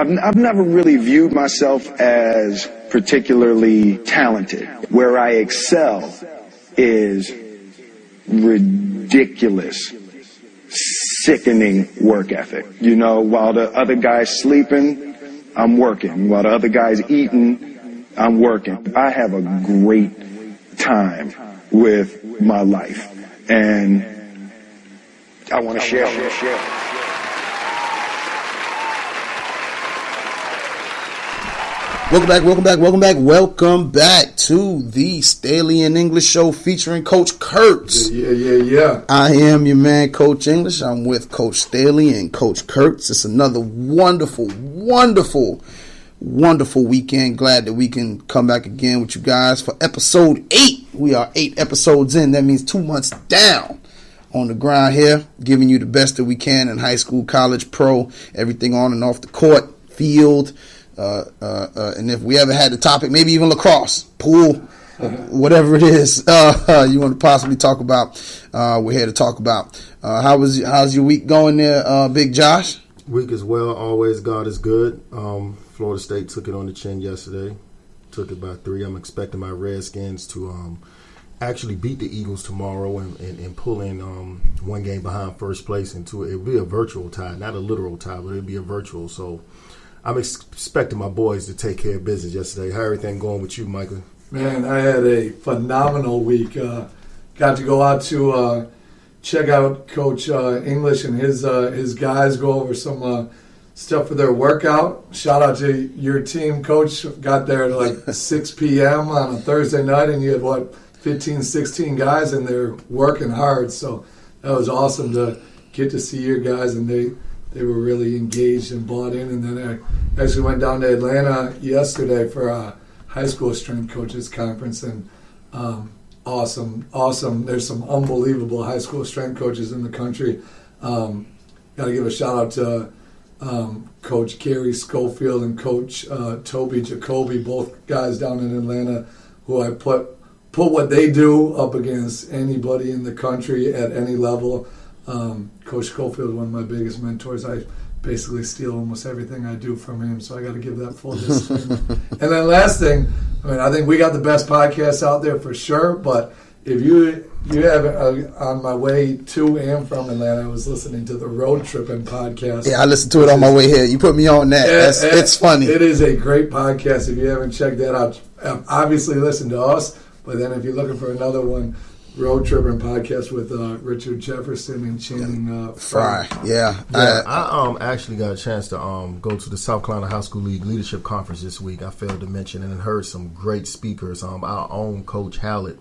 I've never really viewed myself as particularly talented. Where I excel is ridiculous, sickening work ethic. You know, while the other guy's sleeping, I'm working. While the other guy's eating, I'm working. I have a great time with my life, and I want to share. Welcome back to the Staley in English show featuring Coach Kurtz. Yeah. I am your man, Coach English. I'm with Coach Staley and Coach Kurtz. It's another wonderful weekend. Glad that we can come back again with you guys for episode 8. We are 8 episodes in. That means 2 months down on the ground here, giving you the best that we can in high school, college, pro, everything on and off the court, field. And if we ever had the topic, maybe even lacrosse, pool, whatever it is you want to possibly talk about, we're here to talk about. How's your week going there, Big Josh? Week as well. Always God is good. Florida State took it on the chin yesterday. Took it by 3. I'm expecting my Redskins to actually beat the Eagles tomorrow and pull in one game behind first place into it. It'll be a virtual tie, not a literal tie, but it'll be a virtual. So I'm expecting my boys to take care of business yesterday. How everything going with you, Michael? Man, I had a phenomenal week. Got to go out to check out Coach English and his guys, go over some stuff for their workout. Shout out to your team, Coach. Got there at like 6 p.m. on a Thursday night, and you had, 15, 16 guys in there working hard. So that was awesome to get to see your guys, and they were really engaged and bought in. And then I actually went down to Atlanta yesterday for a high school strength coaches conference, and awesome. There's some unbelievable high school strength coaches in the country. Got to give a shout out to Coach Gary Schofield and Coach Toby Jacoby, both guys down in Atlanta, who I put what they do up against anybody in the country at any level. Coach Schofield is one of my biggest mentors. I basically steal almost everything I do from him, so I got to give that full discipline. And then last thing, I think we got the best podcast out there for sure, but if you haven't, on my way to and from Atlanta, I was listening to the Road Tripping podcast. Yeah, I listened to it on my way here. You put me on that. It's funny. It is a great podcast. If you haven't checked that out, obviously listen to us, but then if you're looking for another one, Road Tripping podcast with Richard Jefferson and Channing Fry. Yeah. I actually got a chance to go to the South Carolina High School League Leadership Conference this week. I failed to mention and heard some great speakers. Our own Coach Hallett,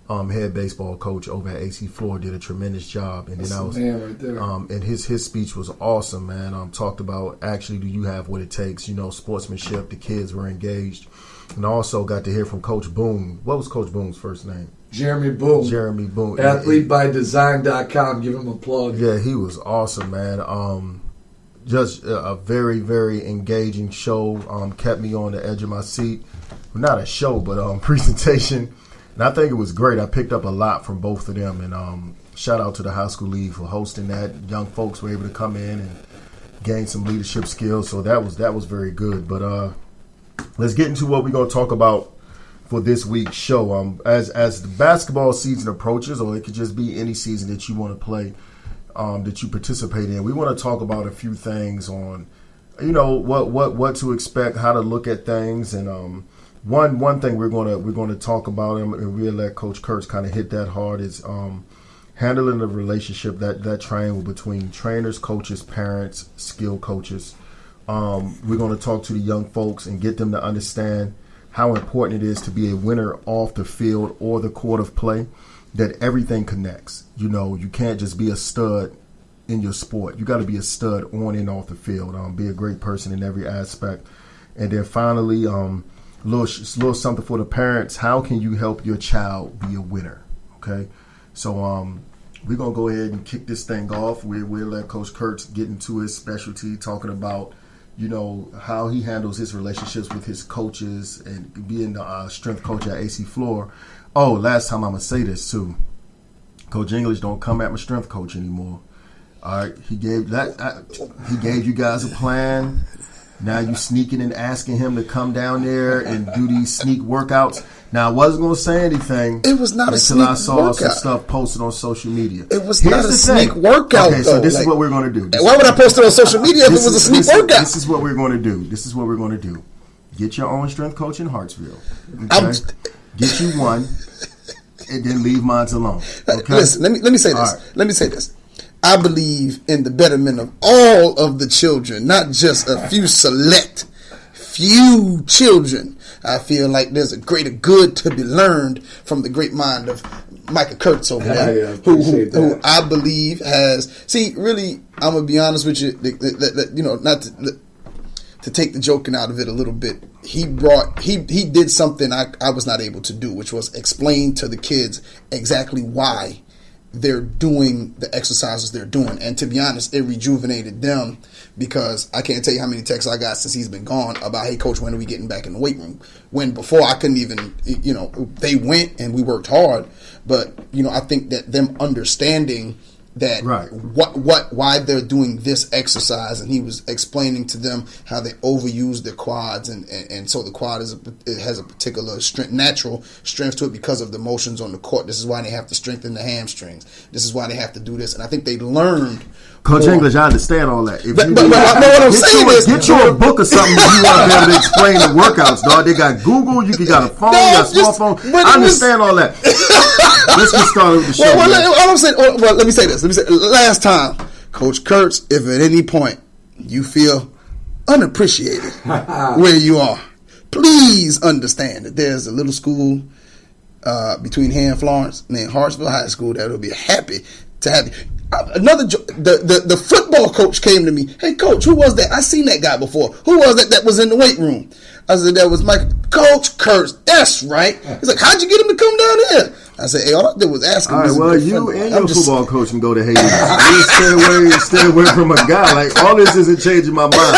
head baseball coach over at AC Floor, did a tremendous job. And That's then I was man right there. And his speech was awesome, man. Talked about actually, do you have what it takes? Sportsmanship. The kids were engaged. And I also got to hear from Coach Boone. What was Coach Boone's first name? Jeremy Boone. AthleteByDesign.com. Give him a plug. Yeah, he was awesome, man. Just a very, very engaging show. Kept me on the edge of my seat. Well, not a show, but presentation. And I think it was great. I picked up a lot from both of them. And shout out to the High School League for hosting that. Young folks were able to come in and gain some leadership skills. So that was very good. But let's get into what we're going to talk about for this week's show. As the basketball season approaches, or it could just be any season that you want to play, that you participate in, we want to talk about a few things on, what to expect, how to look at things, and one thing we're going to talk about, and we'll let Coach Kurtz kind of hit that hard, is handling the relationship that triangle between trainers, coaches, parents, skill coaches. We're going to talk to the young folks and get them to understand how important it is to be a winner off the field or the court of play, that everything connects. You can't just be a stud in your sport. You got to be a stud on and off the field. Be a great person in every aspect. And then finally, little something for the parents. How can you help your child be a winner? Okay, so we're going to go ahead and kick this thing off. We'll let Coach Kurtz get into his specialty, talking about how he handles his relationships with his coaches and being the strength coach at AC Floor. Oh, last time I'm going to say this too. Coach English don't come at my strength coach anymore. All right, he gave you guys a plan. Now you sneaking and asking him to come down there and do these sneak workouts. Now I wasn't gonna say anything. It was not a sneak until I saw workout. Some stuff posted on social media. It was not a sneak workout. Okay, so this is what we're gonna do. Why would I post it on social media if it was a sneak workout? This is what we're gonna do. Get your own strength coach in Hartsville. Okay? Get you one, and then leave mine alone. Okay? Listen, let me say this. Right. Let me say this. I believe in the betterment of all of the children, not just a few select few children. I feel like there's a greater good to be learned from the great mind of Micah Kurtz over there, who I believe has. See, really, I'm gonna be honest with you. Not to take the joking out of it a little bit. He did something I was not able to do, which was explain to the kids exactly why they're doing the exercises they're doing. And to be honest, it rejuvenated them, because I can't tell you how many texts I got since he's been gone about, hey, coach, when are we getting back in the weight room? When before I couldn't even, they went and we worked hard. But, I think that them understanding that why they're doing this exercise, and he was explaining to them how they overuse their quads, and so the quad has a particular natural strength to it because of the motions on the court. This is why they have to strengthen the hamstrings. This is why they have to do this, and I think they learned. Coach English, I understand all that. But what I'm saying is, get you a book or something if you want to be able to explain the workouts, dog. They got Google, you got a phone, you got a smartphone. I understand all that. Let's get started with the show. Let me say this. Last time, Coach Kurtz, if at any point you feel unappreciated where you are, please understand that there's a little school between here and Florence named Hartsville High School that will be happy to have you. The football coach came to me. Hey, coach, who was that? I seen that guy before. Who was that was in the weight room? I said, that was Coach Kurtz. That's right. He's like, how'd you get him to come down here? I said, hey, all I did was ask him. All right, well, you and your football coach can go to Hades. Stay away from a guy. Like, all this isn't changing my mind.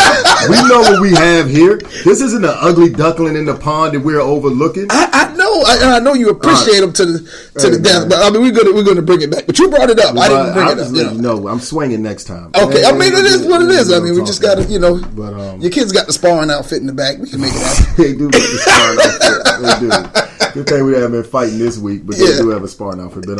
We know what we have here. This isn't an ugly duckling in the pond that we're overlooking. I know you appreciate him to the death, but I mean, we're gonna bring it back. But you brought it up. I didn't bring it up. No, I'm swinging next time. Okay, I mean, it is what it is. I mean, we just gotta, But your kids got the sparring outfit in the back. We can make it happen. They do get the sparring outfit. They do. Good thing we haven't been fighting this week, but they do have a sparring outfit. But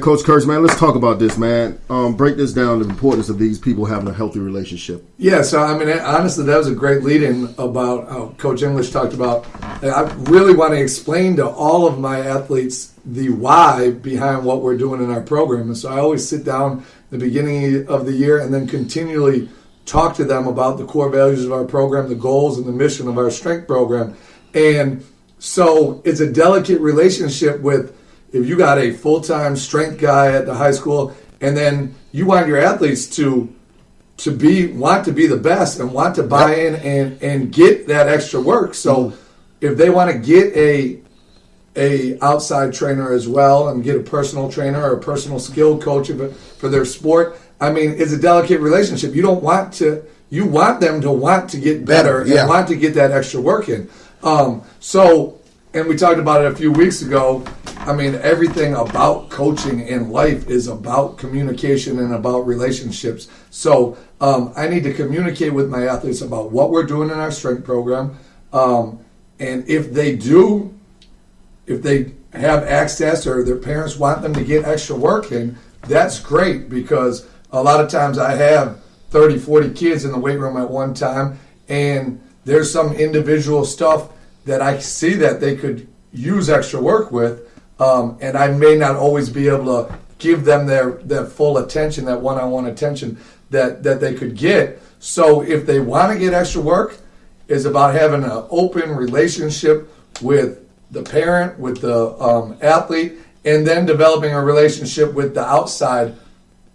Coach Kurtz, man, let's talk about this, man. Break this down, the importance of these people having a healthy relationship. Yeah, so I mean, honestly, that was a great lead-in about how Coach English talked about. I really want to explain to all of my athletes the why behind what we're doing in our program. And so I always sit down at the beginning of the year and then continually talk to them about the core values of our program, the goals and the mission of our strength program. And so it's a delicate relationship with, if you got a full-time strength guy at the high school, and then you want your athletes to want to be the best and want to buy in and get that extra work. So if they want to get a outside trainer as well and get a personal trainer or a personal skill coach for their sport, I mean, it's a delicate relationship. You want them to want to get better and want to get that extra work in. And we talked about it a few weeks ago. I mean, everything about coaching in life is about communication and about relationships. So I need to communicate with my athletes about what we're doing in our strength program. And if they have access or their parents want them to get extra work in, that's great, because a lot of times I have 30, 40 kids in the weight room at one time, and there's some individual stuff that I see that they could use extra work with, and I may not always be able to give them their full attention, that one-on-one attention that they could get. So if they want to get extra work, it's about having an open relationship with the parent, with the athlete, and then developing a relationship with the outside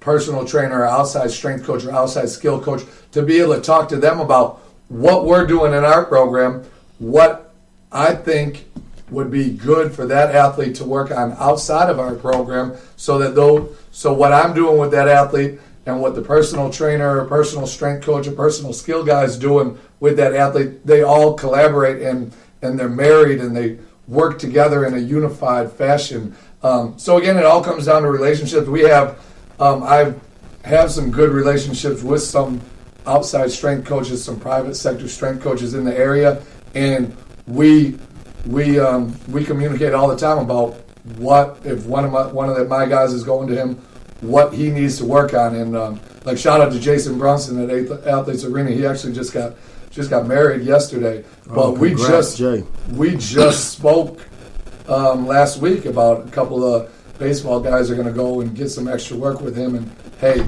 personal trainer or outside strength coach or outside skill coach, to be able to talk to them about what we're doing in our program, what I think would be good for that athlete to work on outside of our program, so what I'm doing with that athlete and what the personal trainer or personal strength coach or personal skill guy is doing with that athlete, they all collaborate and they're married and they work together in a unified fashion. So again, it all comes down to relationships. I have some good relationships with some outside strength coaches, some private sector strength coaches in the area, and we communicate all the time about what if one of my guys is going to him, what he needs to work on. And like shout out to Jason Brunson at Athletes Arena. He actually just got married yesterday. But congrats, Jay. we just spoke last week about a couple of baseball guys are going to go and get some extra work with him. And hey,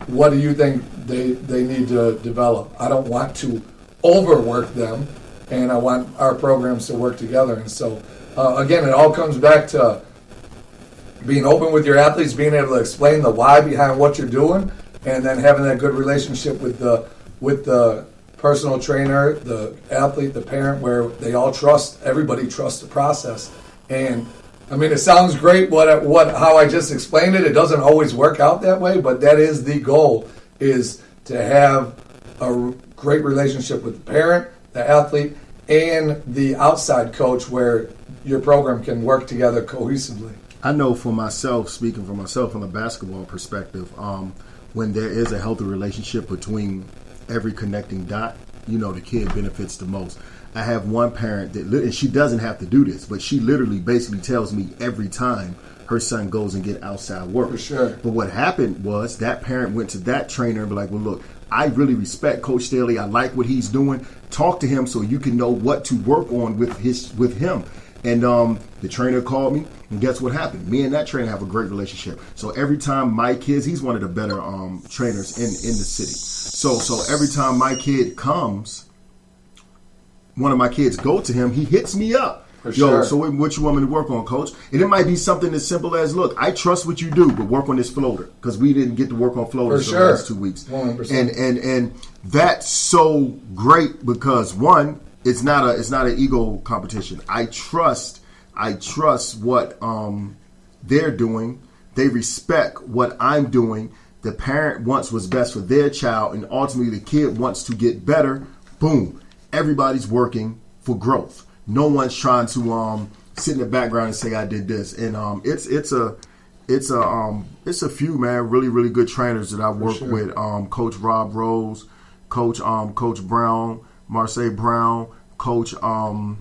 what do you think they need to develop? I don't want to overwork them, and I want our programs to work together. And so, again, it all comes back to being open with your athletes, being able to explain the why behind what you're doing, and then having that good relationship with the personal trainer, the athlete, the parent, where they all trust, everybody trusts the process. And I mean, it sounds great how I just explained it. It doesn't always work out that way, but that is the goal, is to have a great relationship with the parent, the athlete, and the outside coach, where your program can work together cohesively. I know for myself, speaking for myself from a basketball perspective, when there is a healthy relationship between every connecting dot, the kid benefits the most. I have one parent and she doesn't have to do this, but she literally basically tells me every time her son goes and get outside work. For sure. But what happened was that parent went to that trainer and be like, well, look, I really respect Coach Staley. I like what he's doing. Talk to him so you can know what to work on with him. And the trainer called me, and guess what happened? Me and that trainer have a great relationship. So every time my kids, he's one of the better trainers in the city. So every time my kid comes, one of my kids go to him, he hits me up. For sure. So what you want me to work on, Coach? And it might be something as simple as, look, I trust what you do, but work on this floater, because we didn't get to work on floaters for the last 2 weeks. 100%. And that's so great because, one, it's not an ego competition. I trust what they're doing. They respect what I'm doing. The parent wants what's best for their child, and ultimately the kid wants to get better. Boom. Everybody's working for growth. No one's trying to sit in the background and say I did this. And it's a few, man, really, really good trainers that I work with. Coach Rob Rose, Coach Brown, Marseille Brown, Coach Coach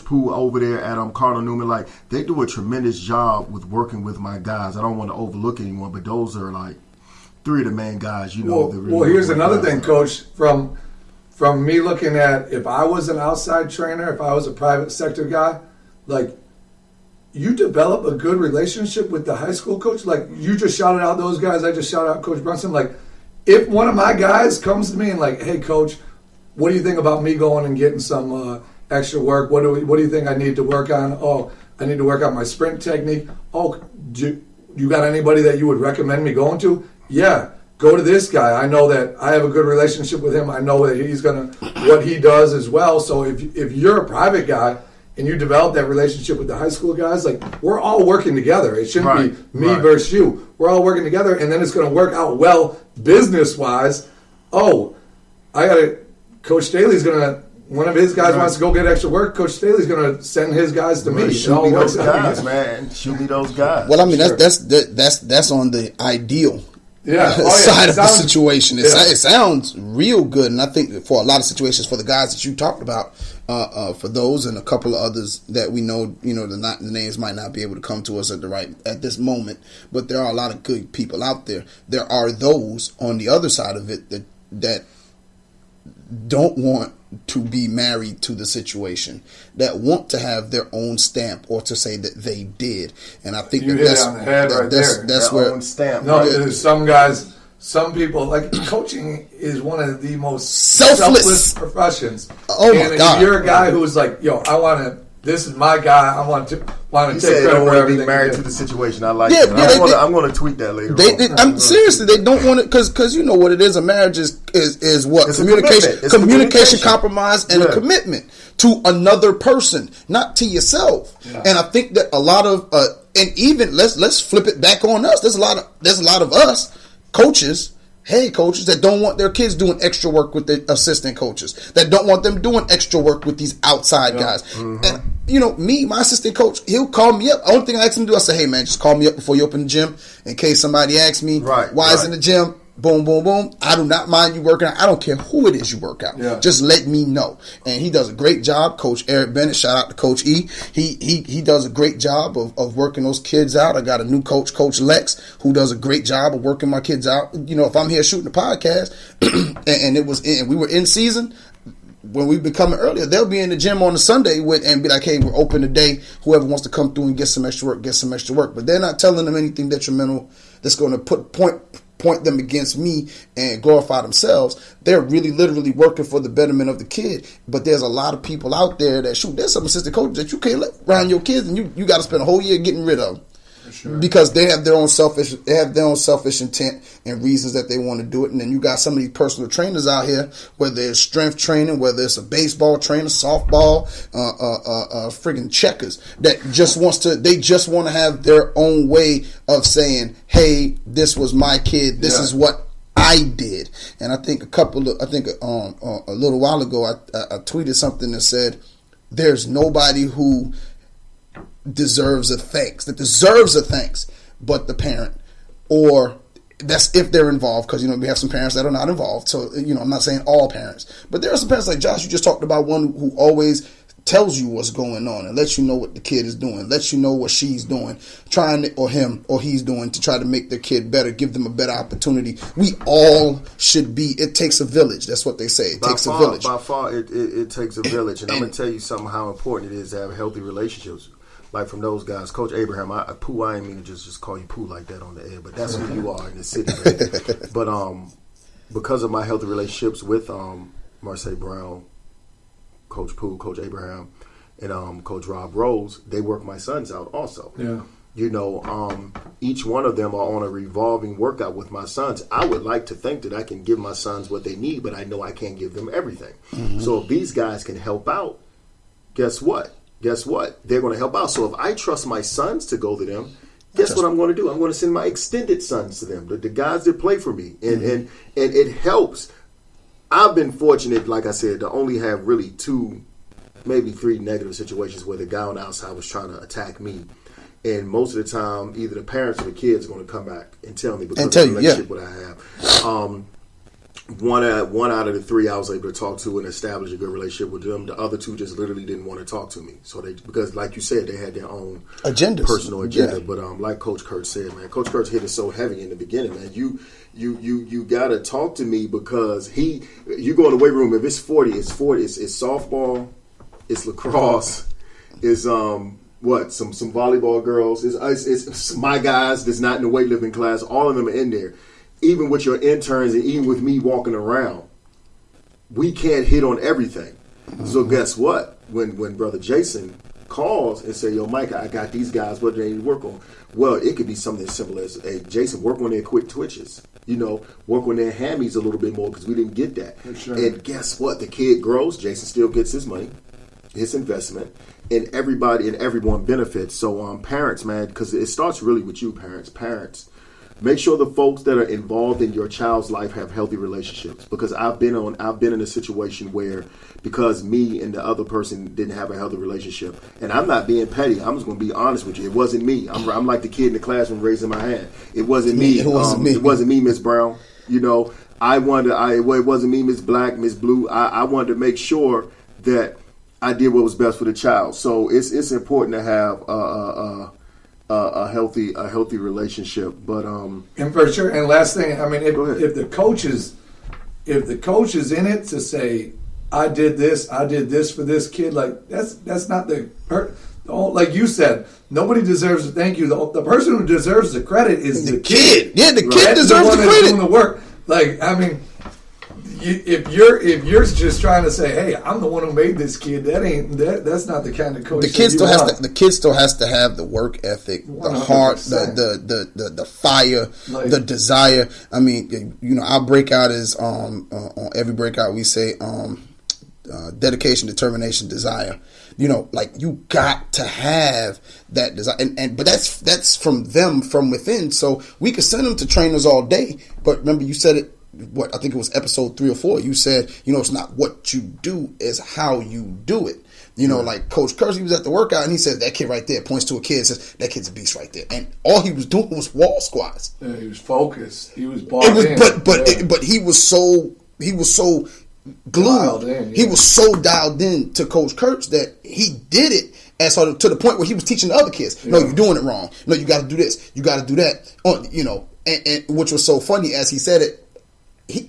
Pooh over there at Cardinal Newman. Like, they do a tremendous job with working with my guys. I don't want to overlook anyone, but those are like three of the main guys. Well, here's another thing, Coach. From me looking at, if I was an outside trainer, if I was a private sector guy, like, you develop a good relationship with the high school coach. Like, you just shouted out those guys. I just shouted out Coach Brunson. Like, if one of my guys comes to me and like, hey, Coach, what do you think about me going and getting some extra work? What do you think I need to work on? Oh, I need to work on my sprint technique. Oh, you got anybody that you would recommend me going to? Yeah. Go to this guy. I know that I have a good relationship with him. I know that he's what he does as well. So if you're a private guy and you develop that relationship with the high school guys, like, we're all working together. It shouldn't be me versus you. We're all working together, and then it's going to work out well business-wise. Oh, Coach Staley's going to, one of his guys wants to go get extra work. Coach Staley's going to send his guys to me. Shoot me those guys, man. Shoot me those guys. Well, I mean, that's on the ideal side of the situation. It sounds real good, and I think for a lot of situations, for the guys that you talked about, for those and a couple of others that we know, the names might not be able to come to us at this moment, but there are a lot of good people out there. There are those on the other side of it that don't want to be married to the situation, that want to have their own stamp or to say that they did. And I think that's where own stamp. No, there's some people, like, coaching is one of the most selfless professions. Oh my God! If you're a guy who's like, yo, this is my guy. I want to take credit for everything. Be married to the situation. I like that. I'm going to tweet that later. Seriously, they don't want it because you know what it is. A marriage is what? It's communication, compromise, and a commitment to another person, not to yourself. Yeah. And I think that a lot of and even let's flip it back on us. There's a lot of us coaches. Hey, coaches that don't want their kids doing extra work with the assistant coaches, that don't want them doing extra work with these outside guys. Mm-hmm. And, my assistant coach, he'll call me up. Only thing I ask him to do, I say, hey, man, just call me up before you open the gym in case somebody asks me why is in the gym. boom, boom, boom. I do not mind you working out. I don't care who it is you work out. Yeah. Just let me know. And he does a great job. Coach Eric Bennett, shout out to Coach E. He does a great job of working those kids out. I got a new coach, Coach Lex, who does a great job of working my kids out. You know, if I'm here shooting a podcast and we were in season, when we be coming earlier, they'll be in the gym on a Sunday and be like, hey, we're open today. Whoever wants to come through and get some extra work, get some extra work. But they're not telling them anything detrimental that's going to point them against me and glorify themselves. They're really literally working for the betterment of the kid. But there's a lot of people out there that there's some assistant coaches that you can't let around your kids, and you got to spend a whole year getting rid of them. Sure. Because they have their own selfish intent and reasons that they want to do it. And then you got some of these personal trainers out here, whether it's strength training, whether it's a baseball trainer, softball, friggin' checkers, that just want to have their own way of saying, hey, this was my kid, this is what I did. And I think a little while ago I tweeted something that said, there's nobody who deserves a thanks but the parent, or that's if they're involved, because we have some parents that are not involved. So I'm not saying all parents, but there are some parents like Josh. You just talked about, one who always tells you what's going on and lets you know what the kid is doing, lets you know what she's doing, or he's doing to try to make their kid better, give them a better opportunity. We all should be. It takes a village. That's what they say. It takes a village. By far, it takes a village. And I'm going to tell you something, how important it is to have healthy relationships. Like from those guys, Coach Abraham, I ain't mean to just call you Pooh like that on the air, but that's who you are in the city. Right? But because of my healthy relationships with Marseille Brown, Coach Pooh, Coach Abraham, and Coach Rob Rose, they work my sons out also. Yeah. Each one of them are on a revolving workout with my sons. I would like to think that I can give my sons what they need, but I know I can't give them everything. Mm-hmm. So if these guys can help out, guess what? They're going to help out. So if I trust my sons to go to them, guess what I'm going to do? I'm going to send my extended sons to them, the guys that play for me. And it helps. I've been fortunate, like I said, to only have really 2, maybe 3 negative situations where the guy on the outside was trying to attack me. And most of the time, either the parents or the kids are going to come back and tell me because of the relationship what I have. One out of the 3 I was able to talk to and establish a good relationship with them. The other 2 just literally didn't want to talk to me. So because like you said, they had their own personal agenda. Yeah. But like Coach Kurtz said, man, Coach Kurtz hit it so heavy in the beginning, man. You got to talk to me because you go in the weight room. If it's 40, it's 40. It's softball, it's lacrosse, it's some volleyball girls. It's my guys that's not in the weightlifting class. All of them are in there. Even with your interns and even with me walking around, we can't hit on everything. Mm-hmm. So guess what? When Brother Jason calls and say, yo, Mike, I got these guys, what do they need to work on? Well, it could be something as simple as, hey, Jason, work on their quick twitches. Work on their hammies a little bit more because we didn't get that. Sure. And guess what? The kid grows. Jason still gets his money, his investment, and everyone benefits. So parents, man, because it starts really with you, parents. Make sure the folks that are involved in your child's life have healthy relationships. Because I've been in a situation where, because me and the other person didn't have a healthy relationship, and I'm not being petty. I'm just going to be honest with you. It wasn't me. I'm like the kid in the classroom raising my hand. It wasn't me. It wasn't me, Miss Brown. It wasn't me, Miss Black, Miss Blue. I wanted to make sure that I did what was best for the child. So it's important to have a healthy relationship, but and for sure. And last thing, I mean, if the coach is in it to say, I did this for this kid, like that's not like you said, nobody deserves to thank you. The person who deserves the credit is the kid. Yeah, the kid deserves the credit. Doing the work. Like, I mean, if you're just trying to say, hey, I'm the one who made this kid, that's not the kind of coach. The kid still has to have the work ethic, 100%. The heart, the fire, the desire. I mean, our breakout is on every breakout we say dedication, determination, desire. You got to have that desire, but that's from them, from within. So we could send them to trainers all day, but remember, you said it. What I think it was episode 3 or 4. You said, it's not what you do, it's how you do it. You know, like Coach Kurtz, he was at the workout and he said, that kid right there, points to a kid and says, that kid's a beast right there. And all he was doing was wall squats. Yeah, he was focused. He was bought in. But he was so glued. He was so dialed in to Coach Kurtz that he did it and so to the point where he was teaching the other kids. No, you're doing it wrong. No, you got to do this. You got to do that. You know, and which was so funny as he said it.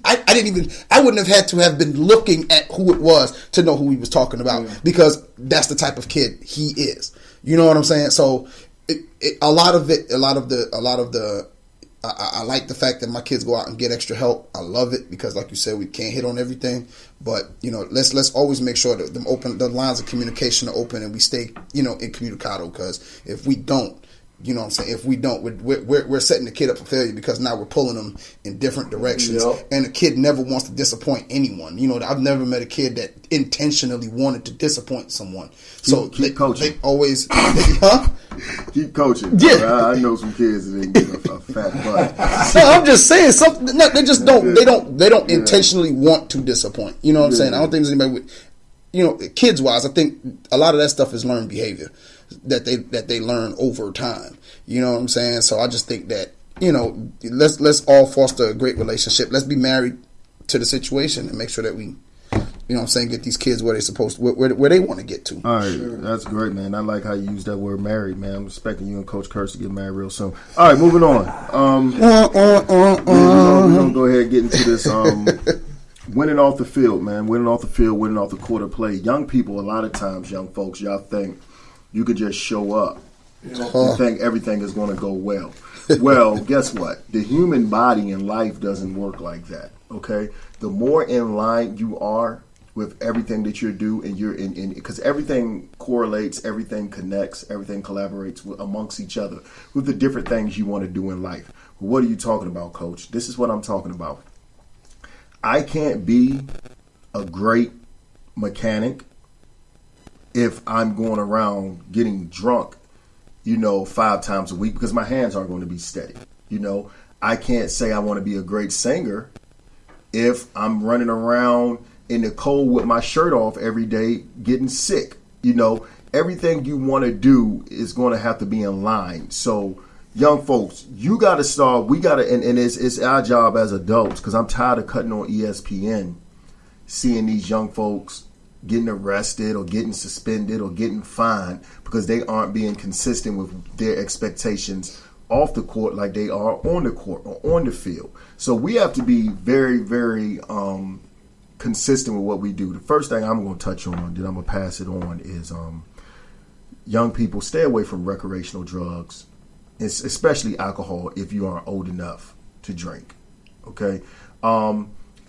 I wouldn't have had to have been looking at who it was to know who he was talking about because that's the type of kid he is. You know what I'm saying? So I like the fact that my kids go out and get extra help. I love it because, like you said, we can't hit on everything. But you know, let's always make sure that the lines of communication are open and we stay, you know, incommunicado. Because if we don't, you know what I'm saying? If we don't, we're setting the kid up for failure because now we're pulling them in different directions. Yep. And the kid never wants to disappoint anyone. You know, I've never met a kid that intentionally wanted to disappoint someone. So keep coaching. They always, keep coaching. Yeah, I know some kids that ain't get a fat butt. No, I'm just saying something. No, they just don't. They don't intentionally want to disappoint. You know what I'm saying? I don't think there's anybody with, you know, kids wise. I think a lot of that stuff is learned behavior that they learn over time. You know what I'm saying? So I just think that, you know, let's all foster a great relationship. Let's be married to the situation and make sure that we, you know what I'm saying, get these kids where they're supposed to, where they want to get to. All right, that's great, man. I like how you use that word married, man. I'm expecting you and Coach Kurtz to get married real soon. All right, moving on. We're gonna go ahead and get into this winning off the field, man. Winning off the field, winning off the court of play. Young people, a lot of times, young folks, y'all think you could just show up. You think everything is going to go well. Well, guess what? The human body and life doesn't work like that, okay? The more in line you are with everything that you do, and you're in because everything correlates, everything connects, everything collaborates amongst each other with the different things you want to do in life. What are you talking about, Coach? This is what I'm talking about. I can't be a great mechanic if I'm going around getting drunk, you know, 5 times a week because my hands aren't going to be steady. You know, I can't say I want to be a great singer if I'm running around in the cold with my shirt off every day getting sick. You know, everything you want to do is going to have to be in line. So young folks, you got to start. We got to, and it's our job as adults because I'm tired of cutting on ESPN, seeing these young folks getting arrested or getting suspended or getting fined because they aren't being consistent with their expectations off the court like they are on the court or on the field. So we have to be very, very consistent with what we do. The first thing I'm going to touch on, then I'm going to pass it on, is young people, stay away from recreational drugs, especially alcohol if you aren't old enough to drink. Okay?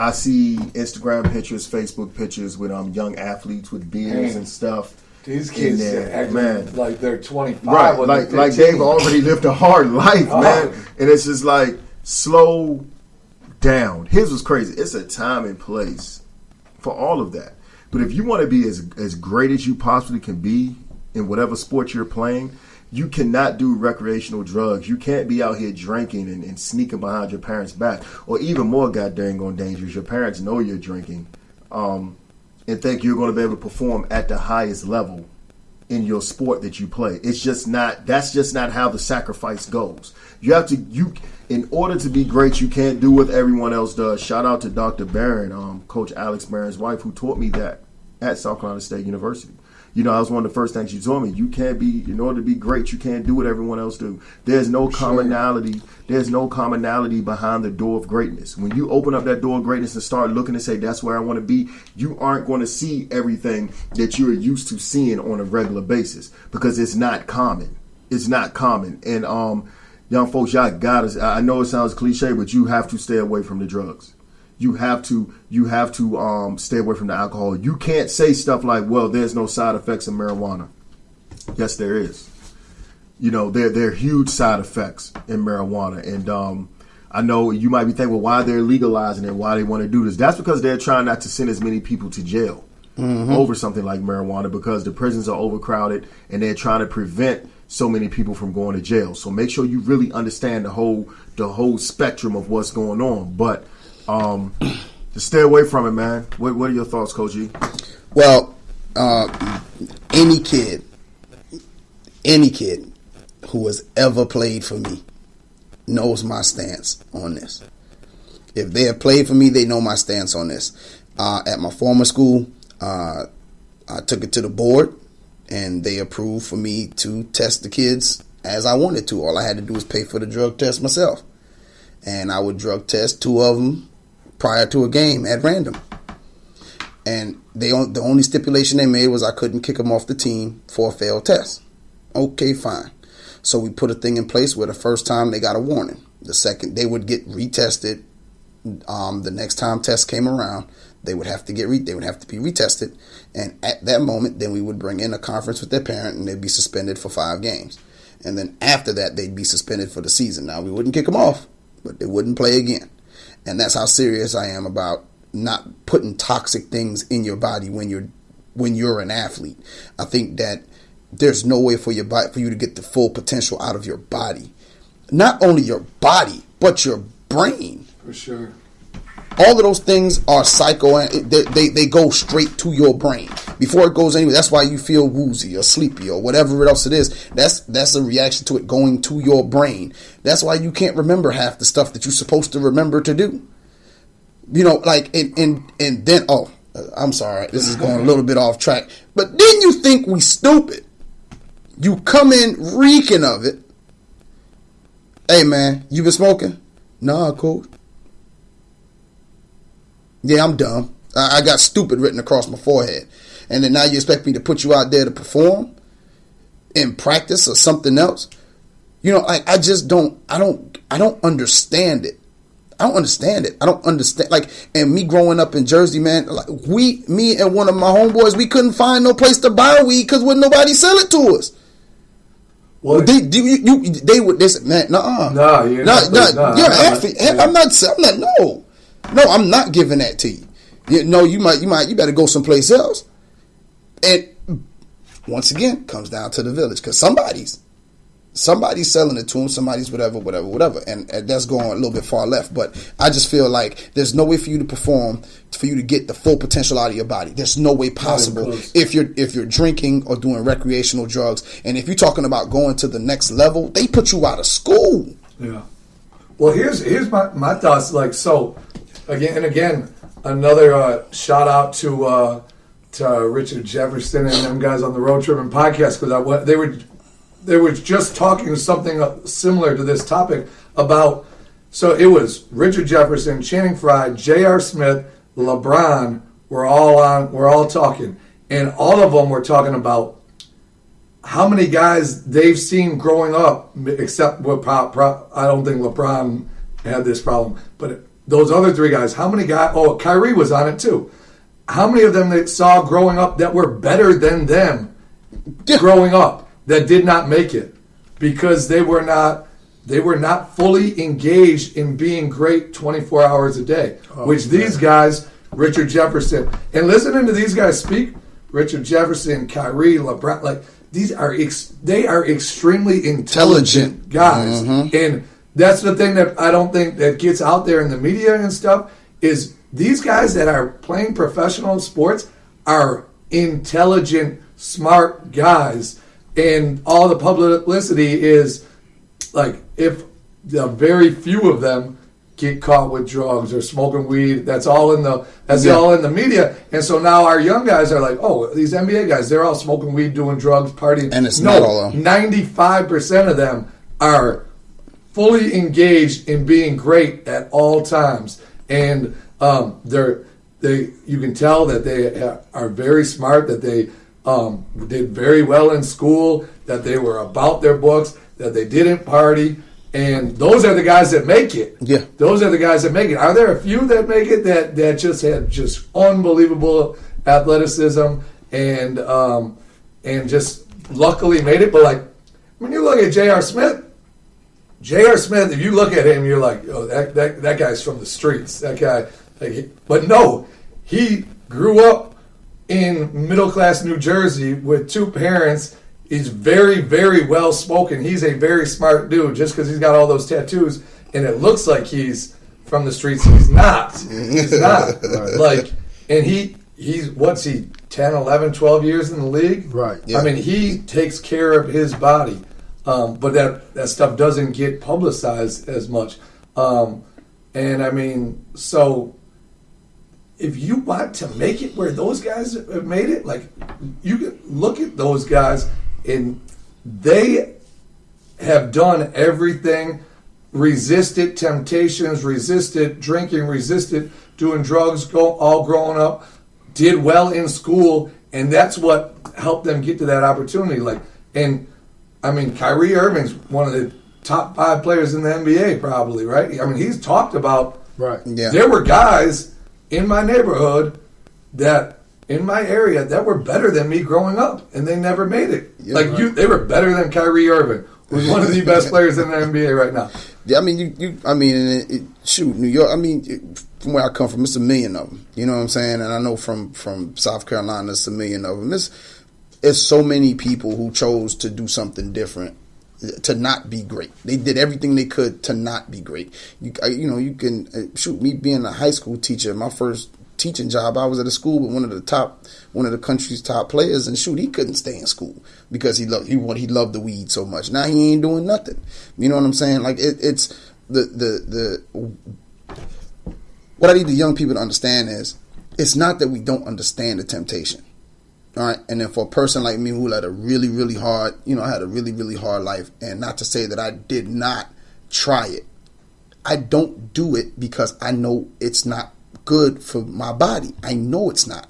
I see Instagram pictures, Facebook pictures with young athletes with beards and stuff. These kids act like they're 25. Right, like they've already lived a hard life, man. And it's just like, slow down. Here's what's crazy. It's a time and place for all of that. But if you want to be as great as you possibly can be in whatever sport you're playing, you cannot do recreational drugs. You can't be out here drinking and sneaking behind your parents' back. Or even more goddamn dangerous, your parents know you're drinking and think you're going to be able to perform at the highest level in your sport that you play. It's just not, that's just not how the sacrifice goes. You have to, in order to be great, you can't do what everyone else does. Shout out to Dr. Barron, Coach Alex Barron's wife, who taught me that at South Carolina State University. You know, that was one of the first things she told me. You can't be, in order to be great, you can't do what everyone else do. There's no commonality. There's no commonality behind the door of greatness. When you open up that door of greatness and start looking and say, that's where I want to be, you aren't going to see everything that you're used to seeing on a regular basis because it's not common. It's not common. And young folks, y'all got to, I know it sounds cliche, but you have to stay away from the drugs. You have to stay away from the alcohol. You can't say stuff like, well, there's no side effects of marijuana. Yes, there is. You know, there are huge side effects in marijuana. And I know you might be thinking, well, why they're legalizing it, why they want to do this. That's because they're trying not to send as many people to jail over something like marijuana because the prisons are overcrowded and they're trying to prevent so many people from going to jail. So make sure you really understand the whole spectrum of what's going on. But to stay away from it, man. What are your thoughts, Coach E? Well, Any kid who has ever played for me knows my stance on this. If they have played for me, they know my stance on this. At my former school, I took it to the board, and they approved for me to test the kids as I wanted to. All I had to do was pay for the drug test myself. And I would drug test 2 of them prior to a game at random. And the only stipulation they made was I couldn't kick them off the team for a failed test. Okay, fine. So we put a thing in place where the first time they got a warning. The second, they would get retested. The next time tests came around, they would have to be retested. And at that moment, then we would bring in a conference with their parent, and they'd be suspended for 5 games. And then after that, they'd be suspended for the season. Now, we wouldn't kick them off, but they wouldn't play again. And that's how serious I am about not putting toxic things in your body when you're an athlete. I think that there's no way for you to get the full potential out of your body. Not only your body, but your brain. For sure. All of those things are psycho. They go straight to your brain before it goes anywhere. That's why you feel woozy or sleepy or whatever else it is. That's a reaction to it going to your brain. That's why you can't remember half the stuff that you're supposed to remember to do. You know, like and then I'm sorry, this is going a little bit off track. But then you think we stupid. You come in reeking of it. Hey man, you been smoking? Nah, coach. Yeah, I'm dumb. I got stupid written across my forehead. And then now you expect me to put you out there to perform in practice or something else? You know, like I don't understand it. I don't understand. Like, and me growing up in Jersey, man, like me and one of my homeboys, we couldn't find no place to buy weed because wouldn't nobody sell it to us. Well, they said, man, no, you're I'm not giving that to you. You better go someplace else. And once again, comes down to the village because somebody's selling it to them. Somebody's whatever. And that's going a little bit far left. But I just feel like there's no way for you to perform, for you to get the full potential out of your body. There's no way possible if you're drinking or doing recreational drugs. And if you're talking about going to the next level, they put you out of school. Yeah. Well, here's my thoughts. Like, so again, another shout out to Richard Jefferson and them guys on the Road Tripping podcast because they were just talking something similar to this topic about. So it was Richard Jefferson, Channing Frye, J.R. Smith, LeBron. We're all talking, and all of them were talking about how many guys they've seen growing up, except I don't think LeBron had this problem, but those other 3 guys, how many guys, Kyrie was on it too. How many of them they saw growing up that were better than them growing up that did not make it because they were not fully engaged in being great 24 hours a day, these guys, Richard Jefferson, and listening to these guys speak, Richard Jefferson, Kyrie, LeBron, like, they are extremely intelligent guys. Mm-hmm. And that's the thing that I don't think that gets out there in the media and stuff is these guys that are playing professional sports are intelligent, smart guys. And all the publicity is like if the very few of them get caught with drugs or smoking weed, that's all in the media. And so now our young guys are like, oh, these NBA guys, they're all smoking weed, doing drugs, partying. And it's not all of them. 95% of them are fully engaged in being great at all times. And you can tell that they are very smart, that they did very well in school, that they were about their books, that they didn't party. And those are the guys that make it. Yeah. Those are the guys that make it. Are there a few that make it that just had just unbelievable athleticism and just luckily made it? But like when you look at J.R. Smith, if you look at him, you're like, oh, that guy's from the streets. That guy, but no, he grew up in middle class New Jersey with 2 parents. He's very, very well spoken. He's a very smart dude just because he's got all those tattoos and it looks like he's from the streets. He's not. He's not. Like, and he's what's he, 10, 11, 12 years in the league. Right. Yeah. I mean, he takes care of his body, but that stuff doesn't get publicized as much. And I mean, so if you want to make it where those guys have made it, like, you can look at those guys and they have done everything, resisted temptations, resisted drinking, resisted doing drugs, all growing up, did well in school, and that's what helped them get to that opportunity. Like, and I mean, Kyrie Irving's one of the top 5 players in the NBA, probably, right? I mean, he's talked about, Right. Yeah. there were guys in my neighborhood that, in my area, that were better than me growing up, and they never made it. Yeah, like, right. they were better than Kyrie Irving, who's one of the best players in the NBA right now. Yeah, I mean, I mean, shoot, New York. I mean, from where I come from, it's a million of them. You know what I'm saying? And I know from South Carolina, it's a million of them. It's so many people who chose to do something different, to not be great. They did everything they could to not be great. You can shoot. Me being a high school teacher, my first teaching job, I was at a school with one of the country's top players, and shoot, he couldn't stay in school because he loved the weed so much. Now he ain't doing nothing. You know what I'm saying? Like, it's the what I need the young people to understand is, it's not that we don't understand the temptation. All right, and then for a person like me who had a really, really hard, I had a really, really hard life, and not to say that I did not try it. I don't do it because I know it's not good for my body. I know it's not.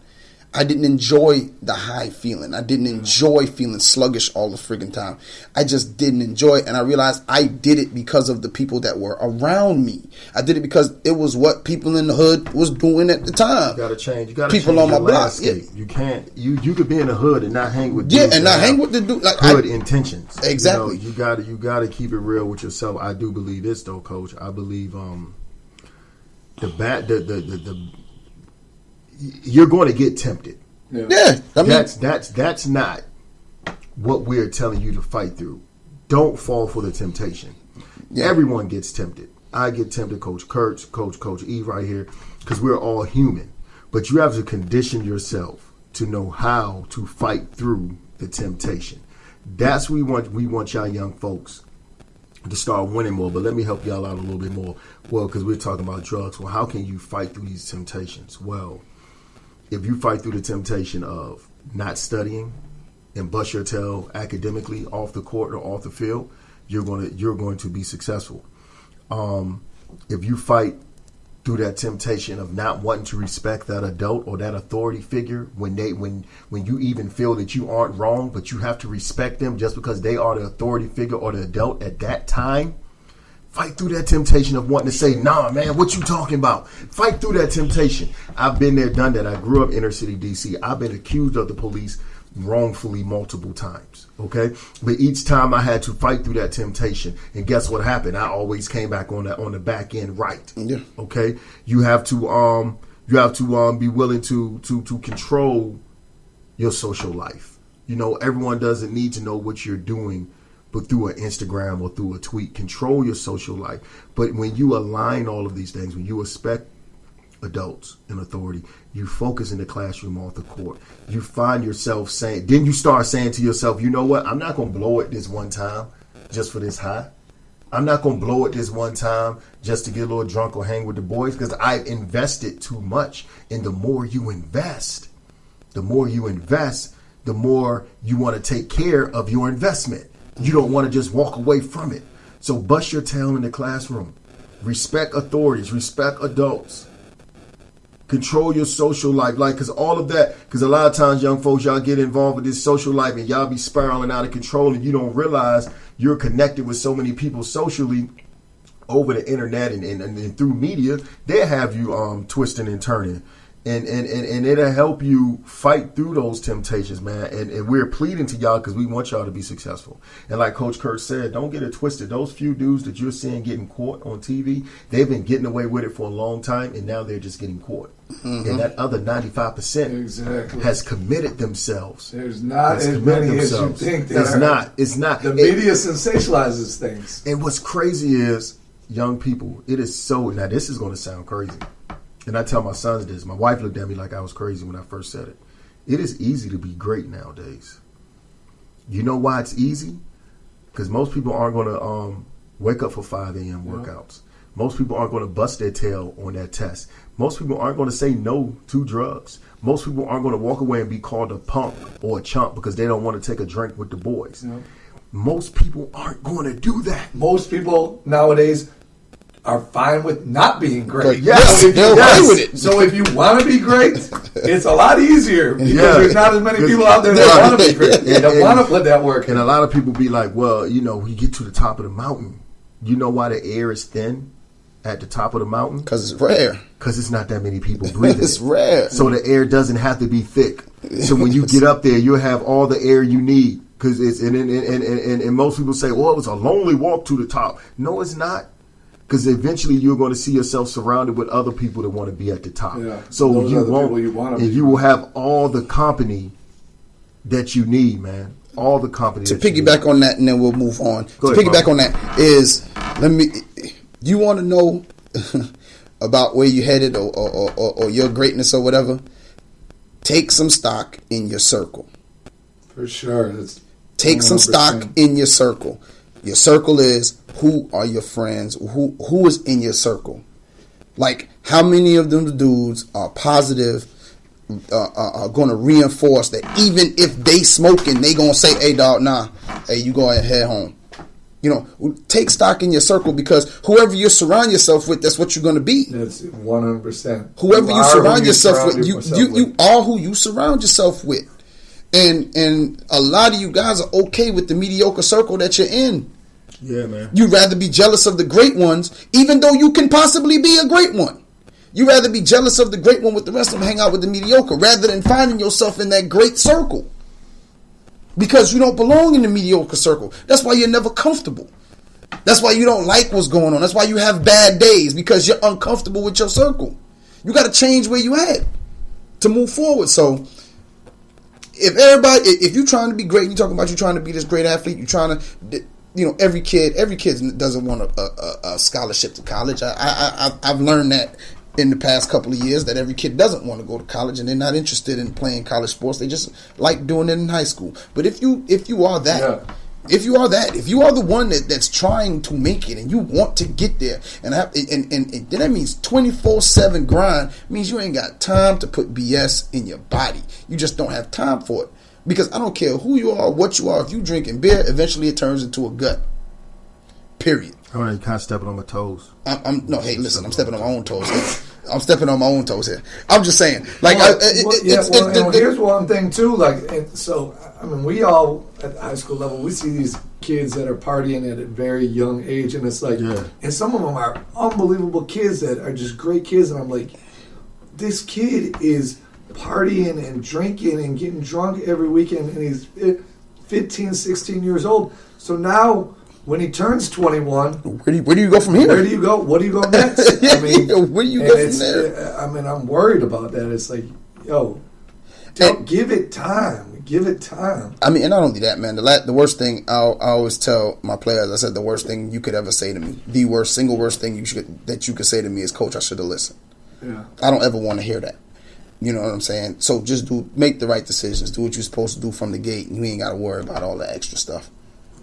I didn't enjoy the high feeling. I didn't enjoy feeling sluggish all the friggin' time. I just didn't enjoy it, and I realized I did it because of the people that were around me. I did it because it was what people in the hood was doing at the time. You gotta change. You gotta people change on my your block. landscape. Yeah. You can't. You could be in the hood and not hang with Yeah, dudes and that not hang have with the dude. Like, good intentions. Exactly. You gotta keep it real with yourself. I do believe this though, Coach. I believe you're going to get tempted. Yeah, I mean, That's not what we're telling you to fight through. Don't fall for the temptation. Yeah. Everyone gets tempted. I get tempted, Coach Kurtz, Coach E right here, because we're all human. But you have to condition yourself to know how to fight through the temptation. That's what we want y'all young folks to start winning more. But let me help y'all out a little bit more. Well, because we're talking about drugs. Well, how can you fight through these temptations? Well, if you fight through the temptation of not studying and bust your tail academically off the court or off the field, you're going to be successful. If you fight through that temptation of not wanting to respect that adult or that authority figure when you even feel that you aren't wrong, but you have to respect them just because they are the authority figure or the adult at that time, fight through that temptation of wanting to say, nah, man, what you talking about? Fight through that temptation. I've been there, done that. I grew up inner city D.C. I've been accused of the police wrongfully multiple times, okay? But each time I had to fight through that temptation, and guess what happened? I always came back on the back end right. Yeah. Okay? You have to be willing to control your social life. Everyone doesn't need to know what you're doing, but through an Instagram or through a tweet. Control your social life. But when you align all of these things, when you respect adults in authority, you focus in the classroom off the court. You find yourself saying, then you start saying to yourself, you know what? I'm not going to blow it this one time just for this high. I'm not going to blow it this one time just to get a little drunk or hang with the boys, because I've invested too much. And the more you invest, the more you want to take care of your investment. You don't want to just walk away from it. So bust your tail in the classroom. Respect authorities. Respect adults. Control your social life. Because all of that, because a lot of times young folks, y'all get involved with this social life and y'all be spiraling out of control and you don't realize you're connected with so many people socially over the internet and through media. They have you twisting and turning. And it'll help you fight through those temptations, man. And we're pleading to y'all because we want y'all to be successful. And like Coach Kurtz said, don't get it twisted. Those few dudes that you're seeing getting caught on TV, they've been getting away with it for a long time, and now they're just getting caught. Mm-hmm. And that other 95% has committed themselves. There's not as many as you think. It's not. The media sensationalizes things. And what's crazy is, young people, it is so, now this is going to sound crazy. And I tell my sons this. My wife looked at me like I was crazy when I first said it. It is easy to be great nowadays. You know why it's easy? Because most people aren't going to wake up for 5 a.m. workouts. Most people aren't going to bust their tail on that test. Most people aren't going to say no to drugs. Most people aren't going to walk away and be called a punk or a chump because they don't want to take a drink with the boys. Yep. Most people aren't going to do that. Most people nowadays are fine with not being great. Yes, they're okay with it. So if you want to be great, it's a lot easier because there's not as many people out there that want to be great. They don't want to put that work in. And a lot of people be like, well, we get to the top of the mountain. You know why the air is thin at the top of the mountain? Because it's rare. Because it's not that many people breathing. It's rare. So the air doesn't have to be thick. So when you get up there, you'll have all the air you need. Because it's and most people say, well, it was a lonely walk to the top. No, it's not. Because eventually you're going to see yourself surrounded with other people that want to be at the top. Yeah, so you will have all the company that you need, man. All the company. To piggyback on that, and then we'll move on. On that is, you want to know about where you headed or your greatness or whatever? Take some stock in your circle. For sure. Take some stock in your circle. Your circle is, who are your friends? Who is in your circle? Like, how many of them dudes are positive, are going to reinforce that even if they smoking, they going to say, hey, dog, nah, hey, you go ahead and head home. Take stock in your circle, because whoever you surround yourself with, that's what you're going to be. That's 100%. Whoever you surround yourself with, you are who you surround yourself with. And a lot of you guys are okay with the mediocre circle that you're in. Yeah, man. You'd rather be jealous of the great ones, even though you can possibly be a great one. You'd rather be jealous of the great one with the rest of them, hang out with the mediocre, rather than finding yourself in that great circle. Because you don't belong in the mediocre circle. That's why you're never comfortable. That's why you don't like what's going on. That's why you have bad days, because you're uncomfortable with your circle. You got to change where you at to move forward. So if you're trying to be great, you're talking about you're trying to be this great athlete, you're trying to, every kid doesn't want a scholarship to college. I've learned that in the past couple of years, that every kid doesn't want to go to college and they're not interested in playing college sports. They just like doing it in high school. But if you are that, if you are the one that's trying to make it and you want to get there, and that means 24/7 grind, means you ain't got time to put BS in your body. You just don't have time for it. Because I don't care who you are, what you are. If you drinking beer, eventually it turns into a gut. Period. All right, you kind of stepping on my toes. I'm stepping on my own toes here. I'm stepping on my own toes here. I'm just saying. Like, here's one thing too. We all at the high school level, we see these kids that are partying at a very young age, and it's like, and some of them are unbelievable kids that are just great kids, and I'm like, this kid is partying and drinking and getting drunk every weekend, and he's 15, 16 years old. So now, when he turns 21, where do you go from here? Where do you go? What do you go next? Where do you go from there? I'm worried about that. It's like, give it time. Give it time. And not only that, man. The worst thing I always tell my players, I said the worst thing you could ever say to me, the single worst thing that you could say to me is, Coach, I should have listened. Yeah. I don't ever want to hear that. You know what I'm saying? So just make the right decisions. Do what you're supposed to do from the gate, and you ain't got to worry about all the extra stuff.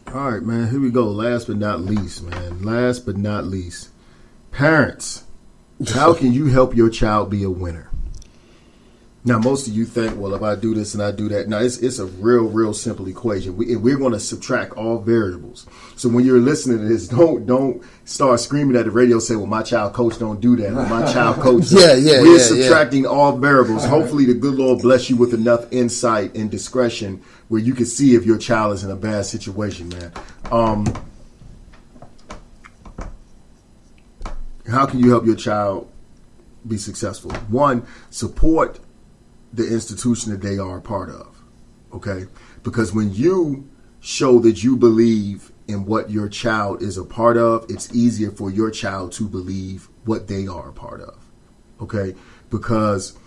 All right, man. Here we go. Last but not least, man. Last but not least. Parents, how can you help your child be a winner? Now, most of you think, well, if I do this and I do that. No, it's a real simple equation. We're going to subtract all variables. So when you're listening to this, don't start screaming at the radio, say, well, my child coach don't do that. Or my child coach. We're subtracting all variables. Hopefully the good Lord bless you with enough insight and discretion where you can see if your child is in a bad situation, man. How can you help your child be successful? One, support the institution that they are a part of, okay? Because when you show that you believe in what your child is a part of, it's easier for your child to believe what they are a part of, okay? Because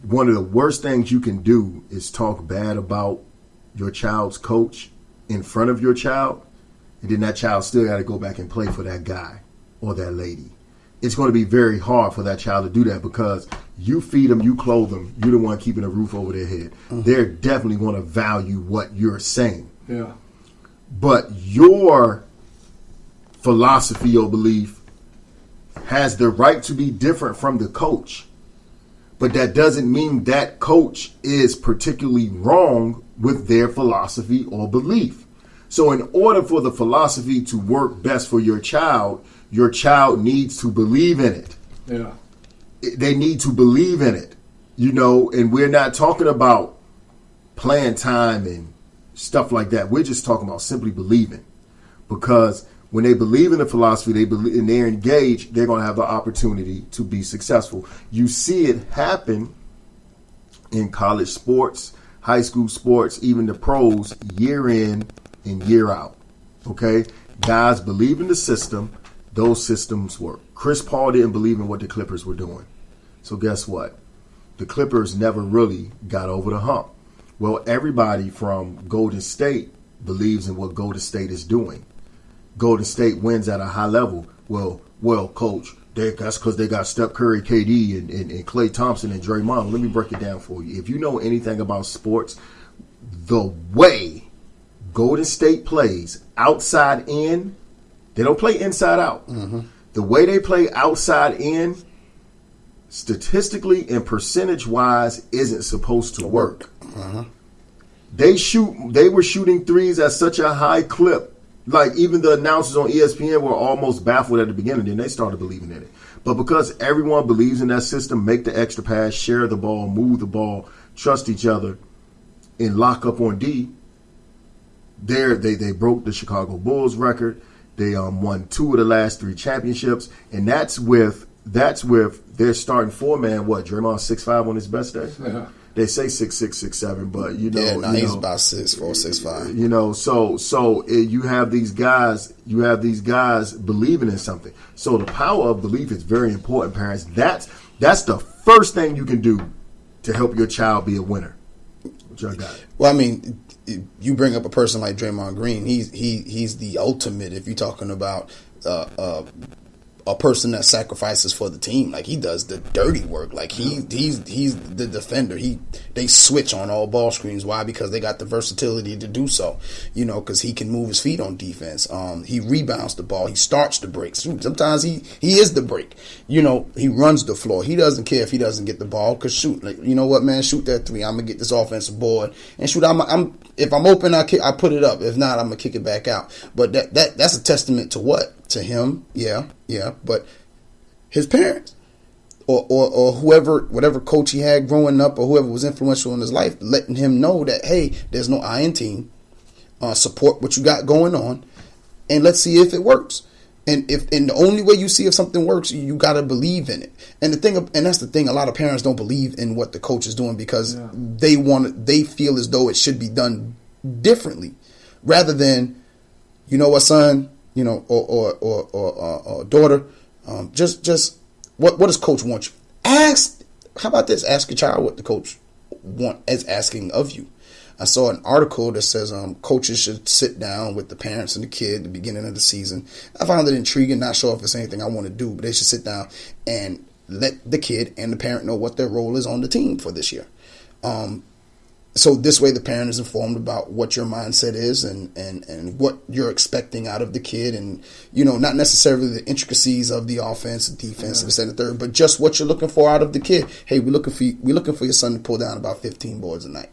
one of the worst things you can do is talk bad about your child's coach in front of your child, and then that child still got to go back and play for that guy or that lady. it's going to be very hard for that child to do that because you feed them, you clothe them, you're the one keeping a roof over their head. They're definitely going to value what you're saying. Yeah. But your philosophy or belief has the right to be different from the coach. But that doesn't mean that coach is particularly wrong with their philosophy or belief. So in order for the philosophy to work best for your child needs to believe in it. Yeah. They need to believe in it, and we're not talking about playing time and stuff like that. We're just talking about simply believing, because when they believe in the philosophy, and they're engaged, they're going to have the opportunity to be successful. You see it happen in college sports, high school sports, even the pros, year in and year out. Okay? Guys believe in the system. Those systems work. Chris Paul didn't believe in what the Clippers were doing. So guess what? The Clippers never really got over the hump. Well, everybody from Golden State believes in what Golden State is doing. Golden State wins at a high level. Well, coach, that's because they got Steph Curry, KD, and Klay Thompson and Draymond. Let me break it down for you. If you know anything about sports, the way Golden State plays outside in, they don't play inside out. Mm-hmm. The way they play outside in, statistically and percentage-wise, isn't supposed to work. Uh-huh. They were shooting threes at such a high clip. Like, even the announcers on ESPN were almost baffled at the beginning. Then they started believing in it. But because everyone believes in that system, make the extra pass, share the ball, move the ball, trust each other, and lock up on D, they broke the Chicago Bulls record. They won 2 of the last 3 championships. And that's with their starting 4-man, Draymond 6'5" on his best day? Yeah. They say 6'6", 6'7", but he's about 6'4", 6'5". So you have these guys believing in something. So the power of belief is very important, parents. That's the first thing you can do to help your child be a winner. What y'all got? Well, I mean, you bring up a person like Draymond Green. He's the ultimate. If you're talking about a person that sacrifices for the team, like he does the dirty work. Like he's the defender. They switch on all ball screens. Why? Because they got the versatility to do so. Because he can move his feet on defense. He rebounds the ball. He starts the breaks. Sometimes he is the break. He runs the floor. He doesn't care if he doesn't get the ball. Cause shoot, like, you know what, man, shoot that 3. I'm gonna get this offensive board and shoot. If I'm open, I put it up. If not, I'm gonna kick it back out. But that's a testament to what? To him, yeah, but his parents or whoever, whatever coach he had growing up or whoever was influential in his life, letting him know that, hey, there's no I in team. Support what you got going on, and let's see if it works. And the only way you see if something works, you got to believe in it. And that's the thing. A lot of parents don't believe in what the coach is doing because they feel as though it should be done differently, rather than, you know what, son. Or daughter, just what does coach want you? How about this? Ask your child what the coach is asking of you. I saw an article that says coaches should sit down with the parents and the kid at the beginning of the season. I found it intriguing, not sure if it's anything I want to do, but they should sit down and let the kid and the parent know what their role is on the team for this year. So this way the parent is informed about what your mindset is and what you're expecting out of the kid, and not necessarily the intricacies of the offense, defense, and this and the third, but just what you're looking for out of the kid. Hey, we're looking for your son to pull down about 15 boards a night.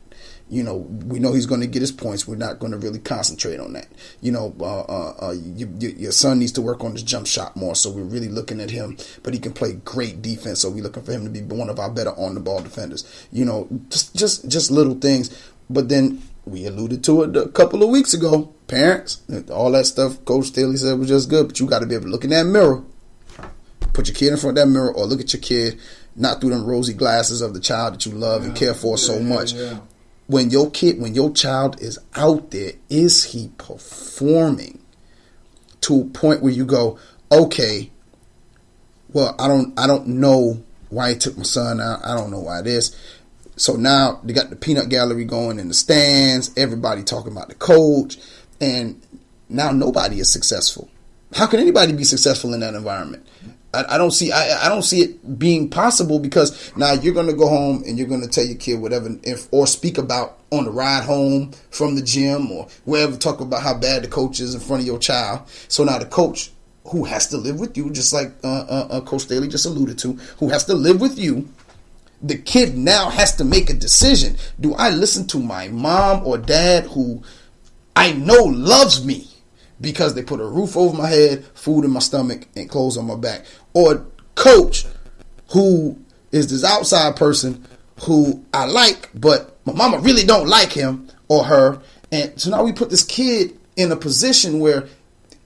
We know he's going to get his points. We're not going to really concentrate on that. Your son needs to work on his jump shot more, so we're really looking at him. But he can play great defense, so we're looking for him to be one of our better on-the-ball defenders. Just little things. But then we alluded to it a couple of weeks ago. Parents, all that stuff Coach Staley said was just good, but you got to be able to look in that mirror. Put your kid in front of that mirror, or look at your kid not through them rosy glasses of the child that you love and care for so much. Yeah. When your child is out there, is he performing to a point where you go, okay, well, I don't know why he took my son out. I don't know why this. So now they got the peanut gallery going in the stands, everybody talking about the coach, and now nobody is successful. How can anybody be successful in that environment? I don't see it being possible, because now you're going to go home and you're going to tell your kid whatever, or speak about on the ride home from the gym or wherever, talk about how bad the coach is in front of your child. So now the coach, who has to live with you, just like Coach Staley just alluded to, who has to live with you, the kid now has to make a decision. Do I listen to my mom or dad, who I know loves me because they put a roof over my head, food in my stomach, and clothes on my back? Or coach, who is this outside person who I like, but my mama really don't like him or her. And so now we put this kid in a position where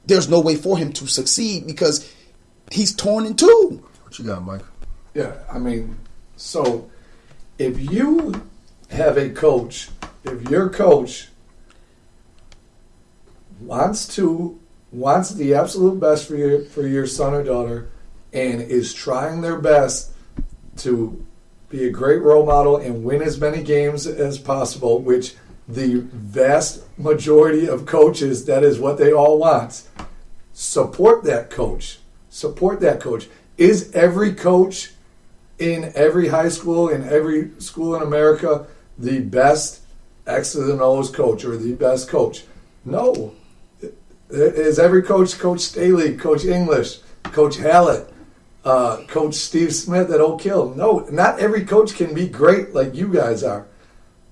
there's no way for him to succeed because he's torn in two. What you got, Mike? Yeah, I mean, so if you have a coach, if your coach wants the absolute best for your son or daughter, and is trying their best to be a great role model and win as many games as possible, which the vast majority of coaches, that is what they all want. Support that coach. Support that coach. Is every coach in every high school, in every school in America, the best X's and O's coach or the best coach? No. Is every coach Coach Staley, Coach English, Coach Hallett, Coach Steve Smith at Oak Hill? No, not every coach can be great like you guys are.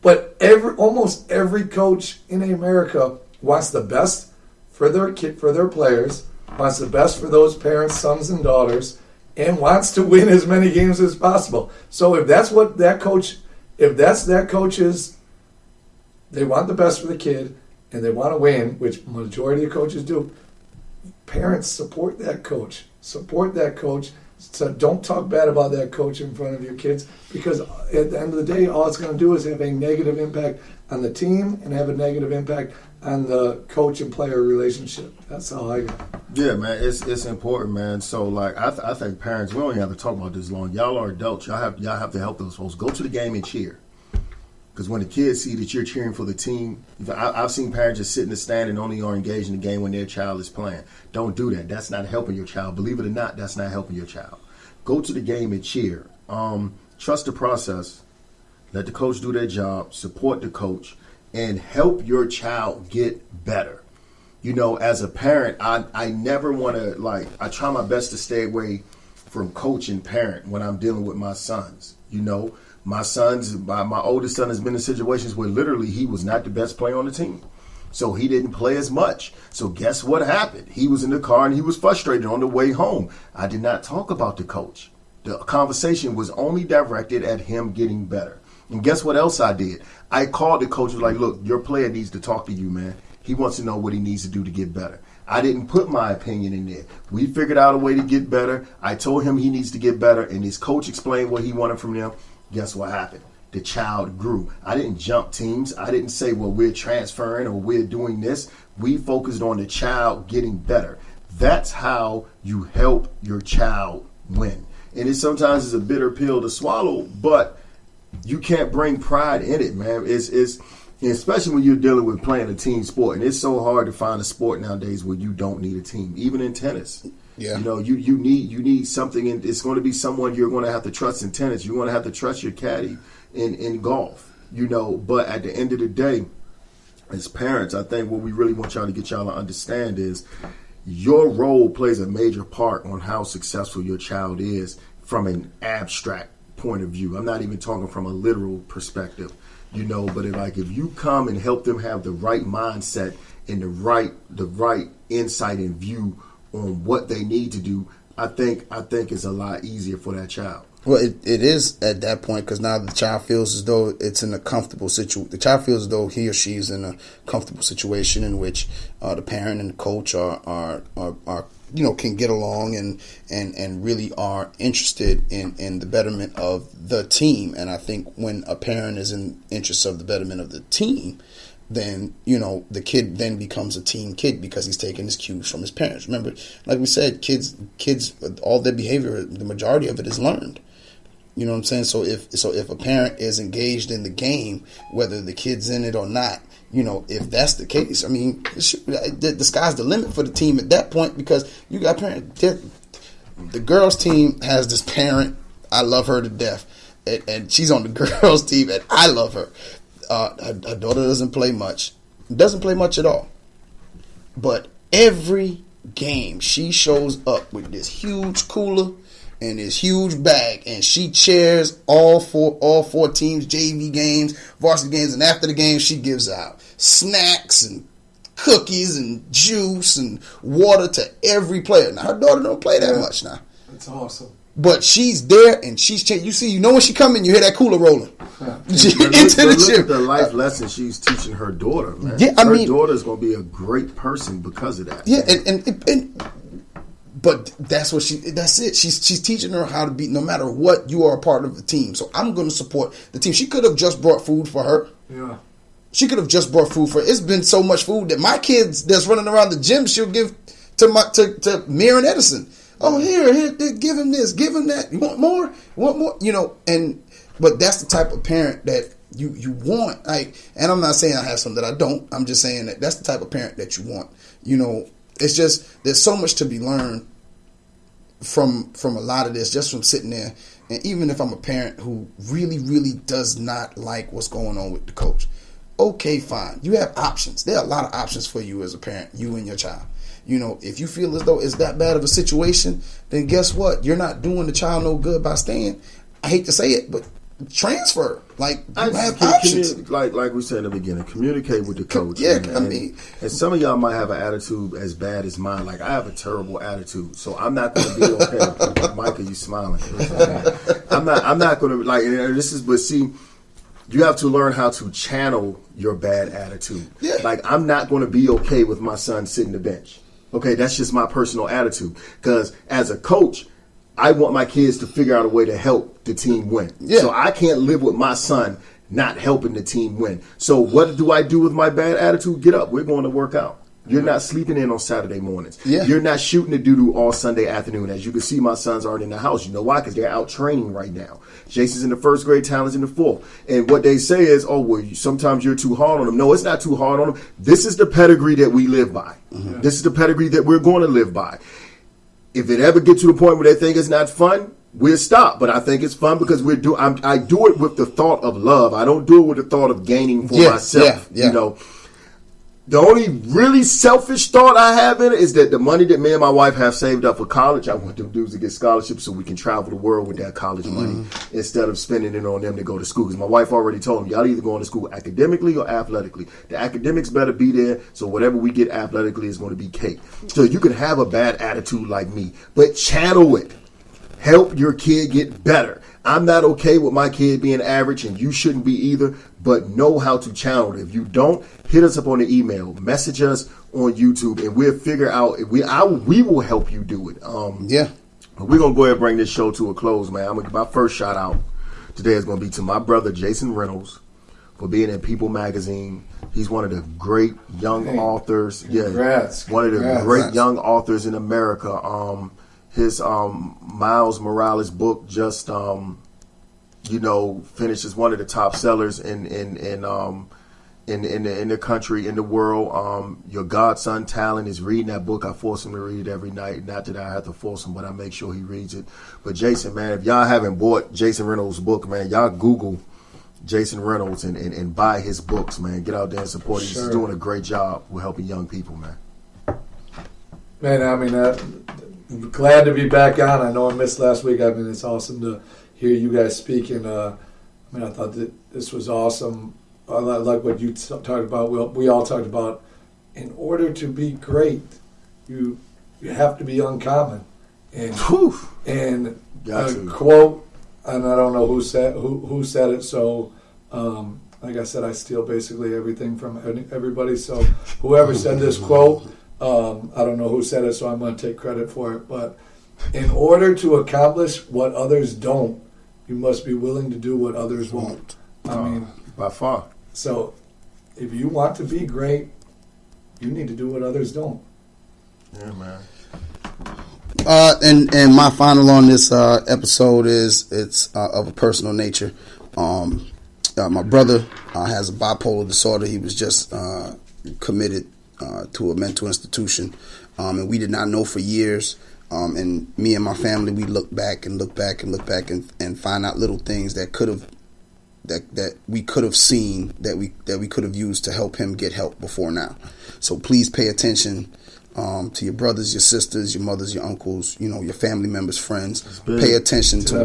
But almost every coach in America wants the best for their kid, for their players, wants the best for those parents, sons and daughters, and wants to win as many games as possible. So if that's what that coach, that coach's, they want the best for the kid and they want to win, which majority of coaches do, parents support that coach. Support that coach. So don't talk bad about that coach in front of your kids, because at the end of the day, all it's going to do is have a negative impact on the team and have a negative impact on the coach and player relationship. That's how I got it. Yeah, man, it's important, man. So, like, I think parents, we don't even have to talk about this long. Y'all are adults. Y'all have to help those folks. Go to the game and cheer. Because when the kids see that you're cheering for the team, I've seen parents just sit in the stand and only are engaged in the game when their child is playing. Don't do that. That's not helping your child. Believe it or not, that's not helping your child. Go to the game and cheer. Trust the process. Let the coach do their job. Support the coach. And help your child get better. You know, as a parent, I never want to, I try my best to stay away from coach and parent when I'm dealing with my sons. You know, my oldest son has been in situations where literally he was not the best player on the team. So he didn't play as much. So guess what happened? He was in the car and he was frustrated on the way home. I did not talk about the coach. The conversation was only directed at him getting better. And guess what else I did? I called the coach and was like, look, your player needs to talk to you, man. He wants to know what he needs to do to get better. I didn't put my opinion in there. We figured out a way to get better. I told him he needs to get better, and his coach explained what he wanted from them. Guess what happened? The child grew. I didn't jump teams. I didn't say, well, we're transferring or we're doing this. We focused on the child getting better. That's how you help your child win. And it sometimes is a bitter pill to swallow, but you can't bring pride in it, man. It's especially when you're dealing with playing a team sport. And it's so hard to find a sport nowadays where you don't need a team, even in tennis. Yeah. You know, you need something, and it's going to be someone you're going to have to trust in tennis. You're going to have to trust your caddy in golf, you know. But at the end of the day, as parents, I think what we really want y'all to get y'all to understand is your role plays a major part on how successful your child is from an abstract point of view. I'm not even talking from a literal perspective, you know, but if you come and help them have the right mindset and the right insight and view on what they need to do, I think it's a lot easier for that child. Well, it is at that point, because now the child feels as though it's in a comfortable situation. The child feels as though he or she is in a comfortable situation in which the parent and the coach are can get along and really are interested in the betterment of the team. And I think when a parent is in interest of the betterment of the team, then, you know, the kid then becomes a team kid because he's taking his cues from his parents. Remember, like we said, kids, all their behavior, the majority of it is learned. You know what I'm saying? So if a parent is engaged in the game, whether the kid's in it or not, you know, if that's the case, I mean, the sky's the limit for the team at that point, because you got parents. The girls' team has this parent. I love her to death, and she's on the girls' team, and I love her. Her daughter doesn't play much at all. But every game, she shows up with this huge cooler and this huge bag, and she chairs all four teams, JV games, varsity games, and after the game, she gives out snacks and cookies and juice and water to every player. Now, her daughter don't play that much now. That's awesome. But she's there, and you know when she come in, you hear that cooler rolling into the look gym. at the life lesson she's teaching her daughter, man. Yeah, her daughter's going to be a great person because of that. Yeah, but that's it. She's teaching her how to be, no matter what, you are a part of the team. So I'm going to support the team. She could have just brought food for her. Yeah. She could have just brought food for her. It's been so much food that my kids that's running around the gym, she'll give to Mir and Edison. Oh, here, give him this, give him that. You want more? You know, but that's the type of parent that you want. Like, and I'm not saying I have some that I don't. I'm just saying that that's the type of parent that you want. You know, it's just there's so much to be learned from a lot of this, just from sitting there. And even if I'm a parent who really, really does not like what's going on with the coach, okay, fine. You have options. There are a lot of options for you as a parent, you and your child. You know, if you feel as though it's that bad of a situation, then guess what? You're not doing the child no good by staying. I hate to say it, but transfer. Like, you have options. Like we said in the beginning, communicate with the coach. Yeah, and some of y'all might have an attitude as bad as mine. Like, I have a terrible attitude, so I'm not going to be okay. Micah, you smiling? I'm not going to like. But see. You have to learn how to channel your bad attitude. Yeah. Like, I'm not going to be okay with my son sitting the bench. Okay, that's just my personal attitude. Because as a coach, I want my kids to figure out a way to help the team win. Yeah. So I can't live with my son not helping the team win. So what do I do with my bad attitude? Get up. We're going to work out. You're not sleeping in on Saturday mornings. Yeah. You're not shooting the doo-doo all Sunday afternoon. As you can see, my sons aren't in the house. You know why? Because they're out training right now. Jason's in the first grade, Talon's in the fourth. And what they say is, oh, well, sometimes you're too hard on them. No, it's not too hard on them. This is the pedigree that we live by. Mm-hmm. This is the pedigree that we're going to live by. If it ever gets to the point where they think it's not fun, we'll stop. But I think it's fun because I do it with the thought of love. I don't do it with the thought of gaining for myself. Yeah. You know. The only really selfish thought I have in it is that the money that me and my wife have saved up for college, I want them dudes to get scholarships so we can travel the world with that college money instead of spending it on them to go to school. Because my wife already told them, y'all either going to school academically or athletically. The academics better be there, so whatever we get athletically is going to be cake. So you can have a bad attitude like me, but channel it. Help your kid get better. I'm not okay with my kid being average, and you shouldn't be either, but know how to channel it. If you don't, hit us up on the email, message us on YouTube, and we'll figure out, we will help you do it. But we're going to go ahead and bring this show to a close, man. I'm going to give my first shout out today is going to be to my brother, Jason Reynolds, for being in People Magazine. He's one of the great young authors. Congrats. One of the great young authors in America. His Miles Morales book just finished as one of the top sellers in the country, in the world. Your godson Talon is reading that book. I force him to read it every night. Not that I have to force him, but I make sure he reads it. But Jason, man, if y'all haven't bought Jason Reynolds' book, man, y'all Google Jason Reynolds and buy his books, man. Get out there and support him. He's doing a great job with helping young people, man. Man, I mean, I'm glad to be back on. I know I missed last week. I mean, it's awesome to hear you guys speak. And I thought that this was awesome. I like what you talked about. We all talked about. In order to be great, you have to be uncommon. And a quote, and I don't know who said it. So, like I said, I steal basically everything from everybody. So, whoever said this quote. I don't know who said it, so I'm going to take credit for it. But in order to accomplish what others don't, you must be willing to do what others won't. I mean, by far. So if you want to be great, you need to do what others don't. Yeah, man. And my final on this episode is it's of a personal nature. My brother has a bipolar disorder. He was just committed to a mental institution, and we did not know for years. And me and my family, we look back and find out little things that we could have seen, that we could have used to help him get help before now. So please pay attention to your brothers, your sisters, your mothers, your uncles, your family members, friends. Pay attention to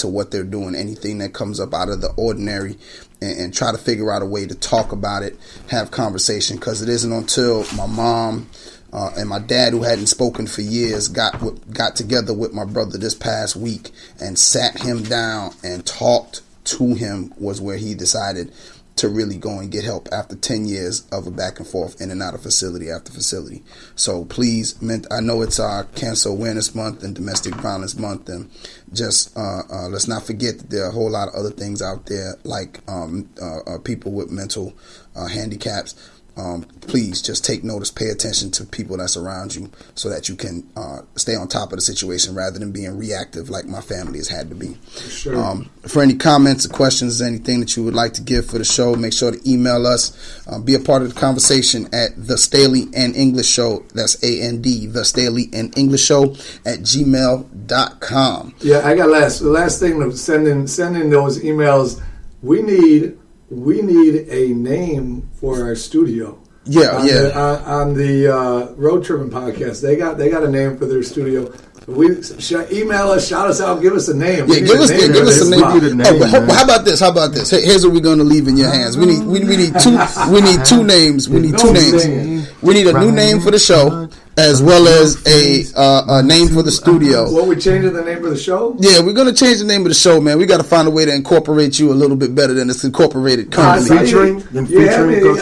what they're doing. Anything that comes up out of the ordinary, and try to figure out a way to talk about it, have conversation, because it isn't until my mom and my dad, who hadn't spoken for years, got together with my brother this past week and sat him down and talked to him, was where he decided to really go and get help after 10 years of a back and forth in and out of facility after facility. So please, I know it's our Cancer Awareness Month and Domestic Violence Month, and just let's not forget that there are a whole lot of other things out there, like people with mental handicaps. Please just take notice, pay attention to people that's around you, so that you can stay on top of the situation rather than being reactive like my family has had to be. Sure. For any comments or questions, anything that you would like to give for the show, make sure to email us. Be a part of the conversation at The Staley and English Show. That's AND, The Staley and English Show at gmail.com. Yeah, I got the last thing of sending those emails. We need a name for our studio. On the Road Tripping podcast, they got a name for their studio. Email us, shout us out, give us a name. Yeah, give us a name. How about this? Here's what we're going to leave in your hands. We need two names. We need two names. We need a new name for the show, as well as a name for the studio. What, we changing the name of the show? Yeah, we're going to change the name of the show, man. We got to find a way to incorporate you a little bit better than it's incorporated currently. Featuring Coach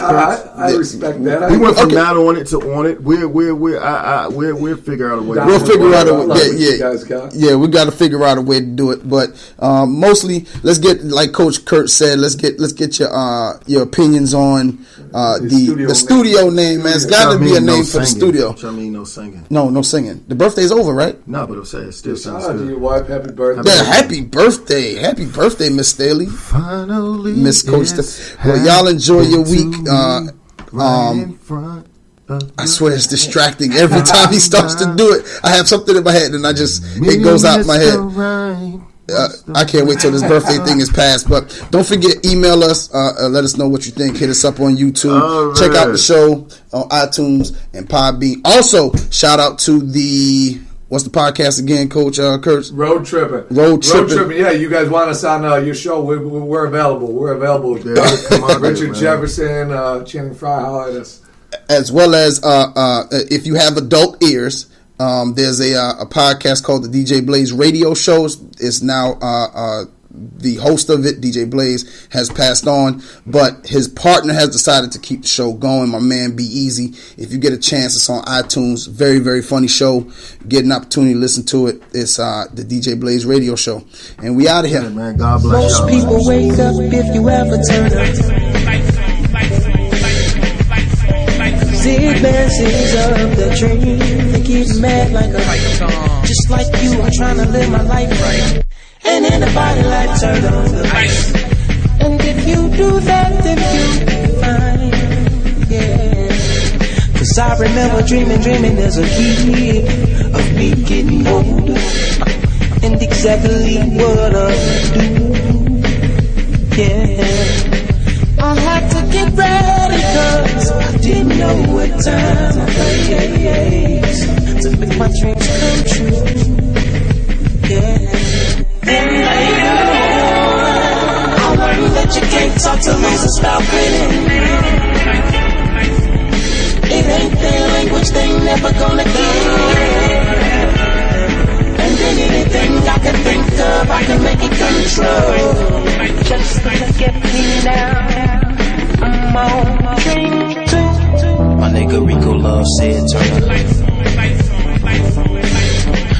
Kurtz. I respect that. We went from not on it to on it. We'll figure out a way. We'll figure out a way. Yeah, we got to figure out a way to do it. But mostly, let's get, like Coach Kurtz said, let's get your opinions on the studio name, man. It's got to be a name for the studio. I mean, no singing. No singing. The birthday's over, right? No, but I'm saying it still sounds good. good. Your wife, happy birthday. Yeah, happy birthday, Miss Staley. Finally, Miss Coach. Well, y'all enjoy your week. I swear it's distracting every time he starts to do it. I have something in my head and it goes out my head. I can't wait till this birthday thing is passed. But don't forget, email us. Let us know what you think. Hit us up on YouTube. Right. Check out the show on iTunes and Podbean. Also, shout out to what's the podcast again, Coach Kurtz? Road Tripping. Yeah, you guys want us on your show? We're available. We're available. Yeah, come on, Richard Jefferson, Channing Frye, holler at us. As well as if you have adult ears, there's a podcast called the DJ Blaze Radio Show. It's now the host of it, DJ Blaze, has passed on, but his partner has decided to keep the show going. My man, Be Easy. If you get a chance, it's on iTunes. Very, very funny show. Get an opportunity to listen to it. It's the DJ Blaze Radio Show, and we out of here. Yeah, man, God bless y'all. Most people wake up if you ever turn up. Advances of the dream, they keep mad like a just like you. I'm trying to live my life right, and anybody like turn on the lights. And if you do that, then you'll be fine. Yeah, 'cause I remember dreaming there's a key of me getting older, and exactly what I do. Yeah, I had to get ready 'cause I didn't know what time I face to make my dreams come true. Yeah. Then later on, I learned that you can't talk to losers about winning. It ain't their language, they never gonna get. And then anything I can think of, I can make it control. Just to get me down. I'm on drink too. My nigga Rico Love said turn the lights on.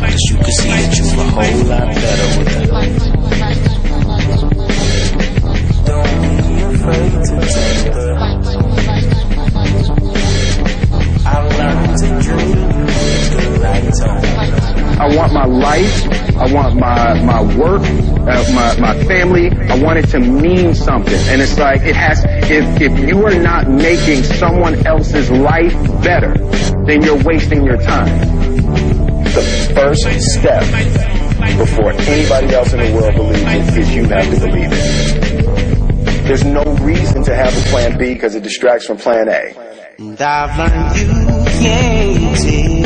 'Cause you can see that you a whole lot better with the lights on. Don't be afraid to take the lights on. I learned to dream with the lights on. I want my life, I want my work, my family, I want it to mean something. And it's like, it has, if you are not making someone else's life better, then you're wasting your time. the first step before anybody else in the world believes it is you have to believe it. There's no reason to have a plan B because it distracts from plan A. And I've learned you can't tell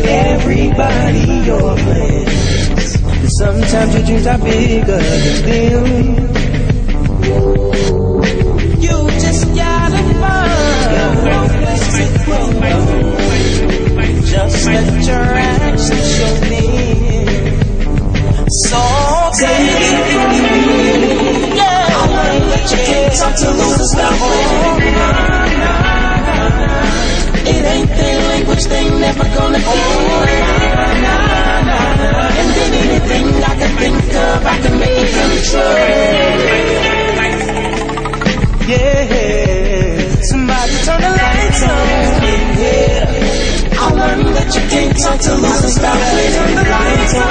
everybody your plans. And sometimes your dreams are bigger than them. You just gotta find a place to grow. Just let your actions show me. So take it from me. Yeah, I learned that you can't talk to losers that it ain't their language, they never gonna do. And then anything I can think of, I can make it come true. Yeah, somebody turn the lights on. Yeah, I learned that you can't talk to losers about it. Turn the lights on.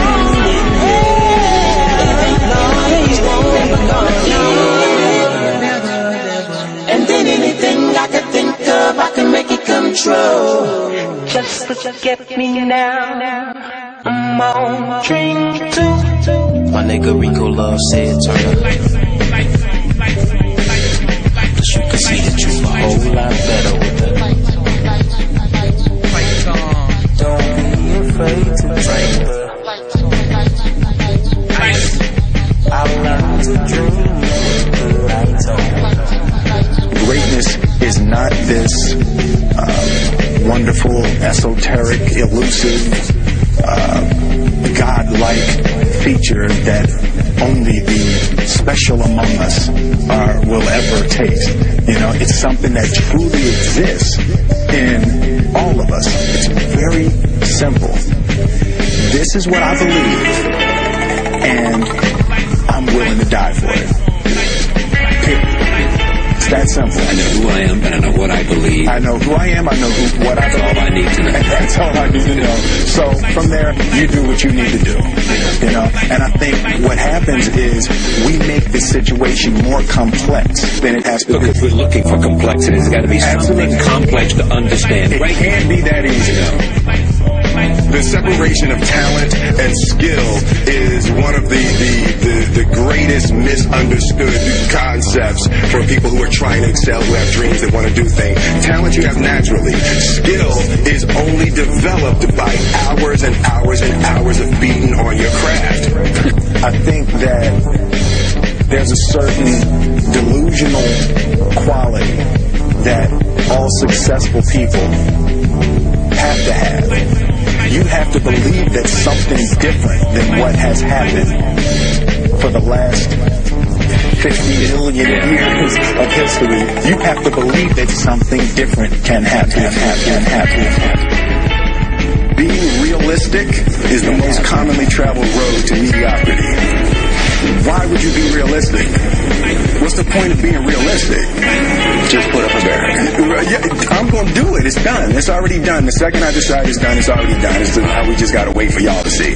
Yeah, it ain't their language, they never gonna do. And then anything I can think of, I can make it come true. Just forget me now. I'm on drink two. My nigga Rico Love said turn up. Cause you can see the truth a whole lot better with it. Don't be afraid to drink I've learned to dream with the lights on. Greatness is not this wonderful, esoteric, elusive, godlike feature that only the special among us will ever taste. You know, it's something that truly exists in all of us. It's very simple. This is what I believe, and I'm willing to die for it. Period. It's that simple. I know who I am, and I know what I believe. I know who I am, I know what I believe. That's all I need to know. And that's all I need to know. So from there, you do what you need to do. You know, and I think what happens is we make the situation more complex than it has to be. Because we're looking for complexity. There's got to be something complex to understand. It can't be that easy. The separation of talent and skill is one of the greatest misunderstood concepts for people who are trying to excel, who have dreams, that want to do things. Talent you have naturally. Skill is only developed by hours and hours and hours of beating on your craft. I think that there's a certain delusional quality that all successful people have to have. You have to believe that something different than what has happened for the last 50 million years of history. You have to believe that something different can happen. Being realistic is the most commonly traveled road to mediocrity. Why would you be realistic? What's the point of being realistic? Just put up a barrier. Yeah, I'm going to do it. It's done. It's already done. The second I decide it's done, it's already done. It's now we just got to wait for y'all to see.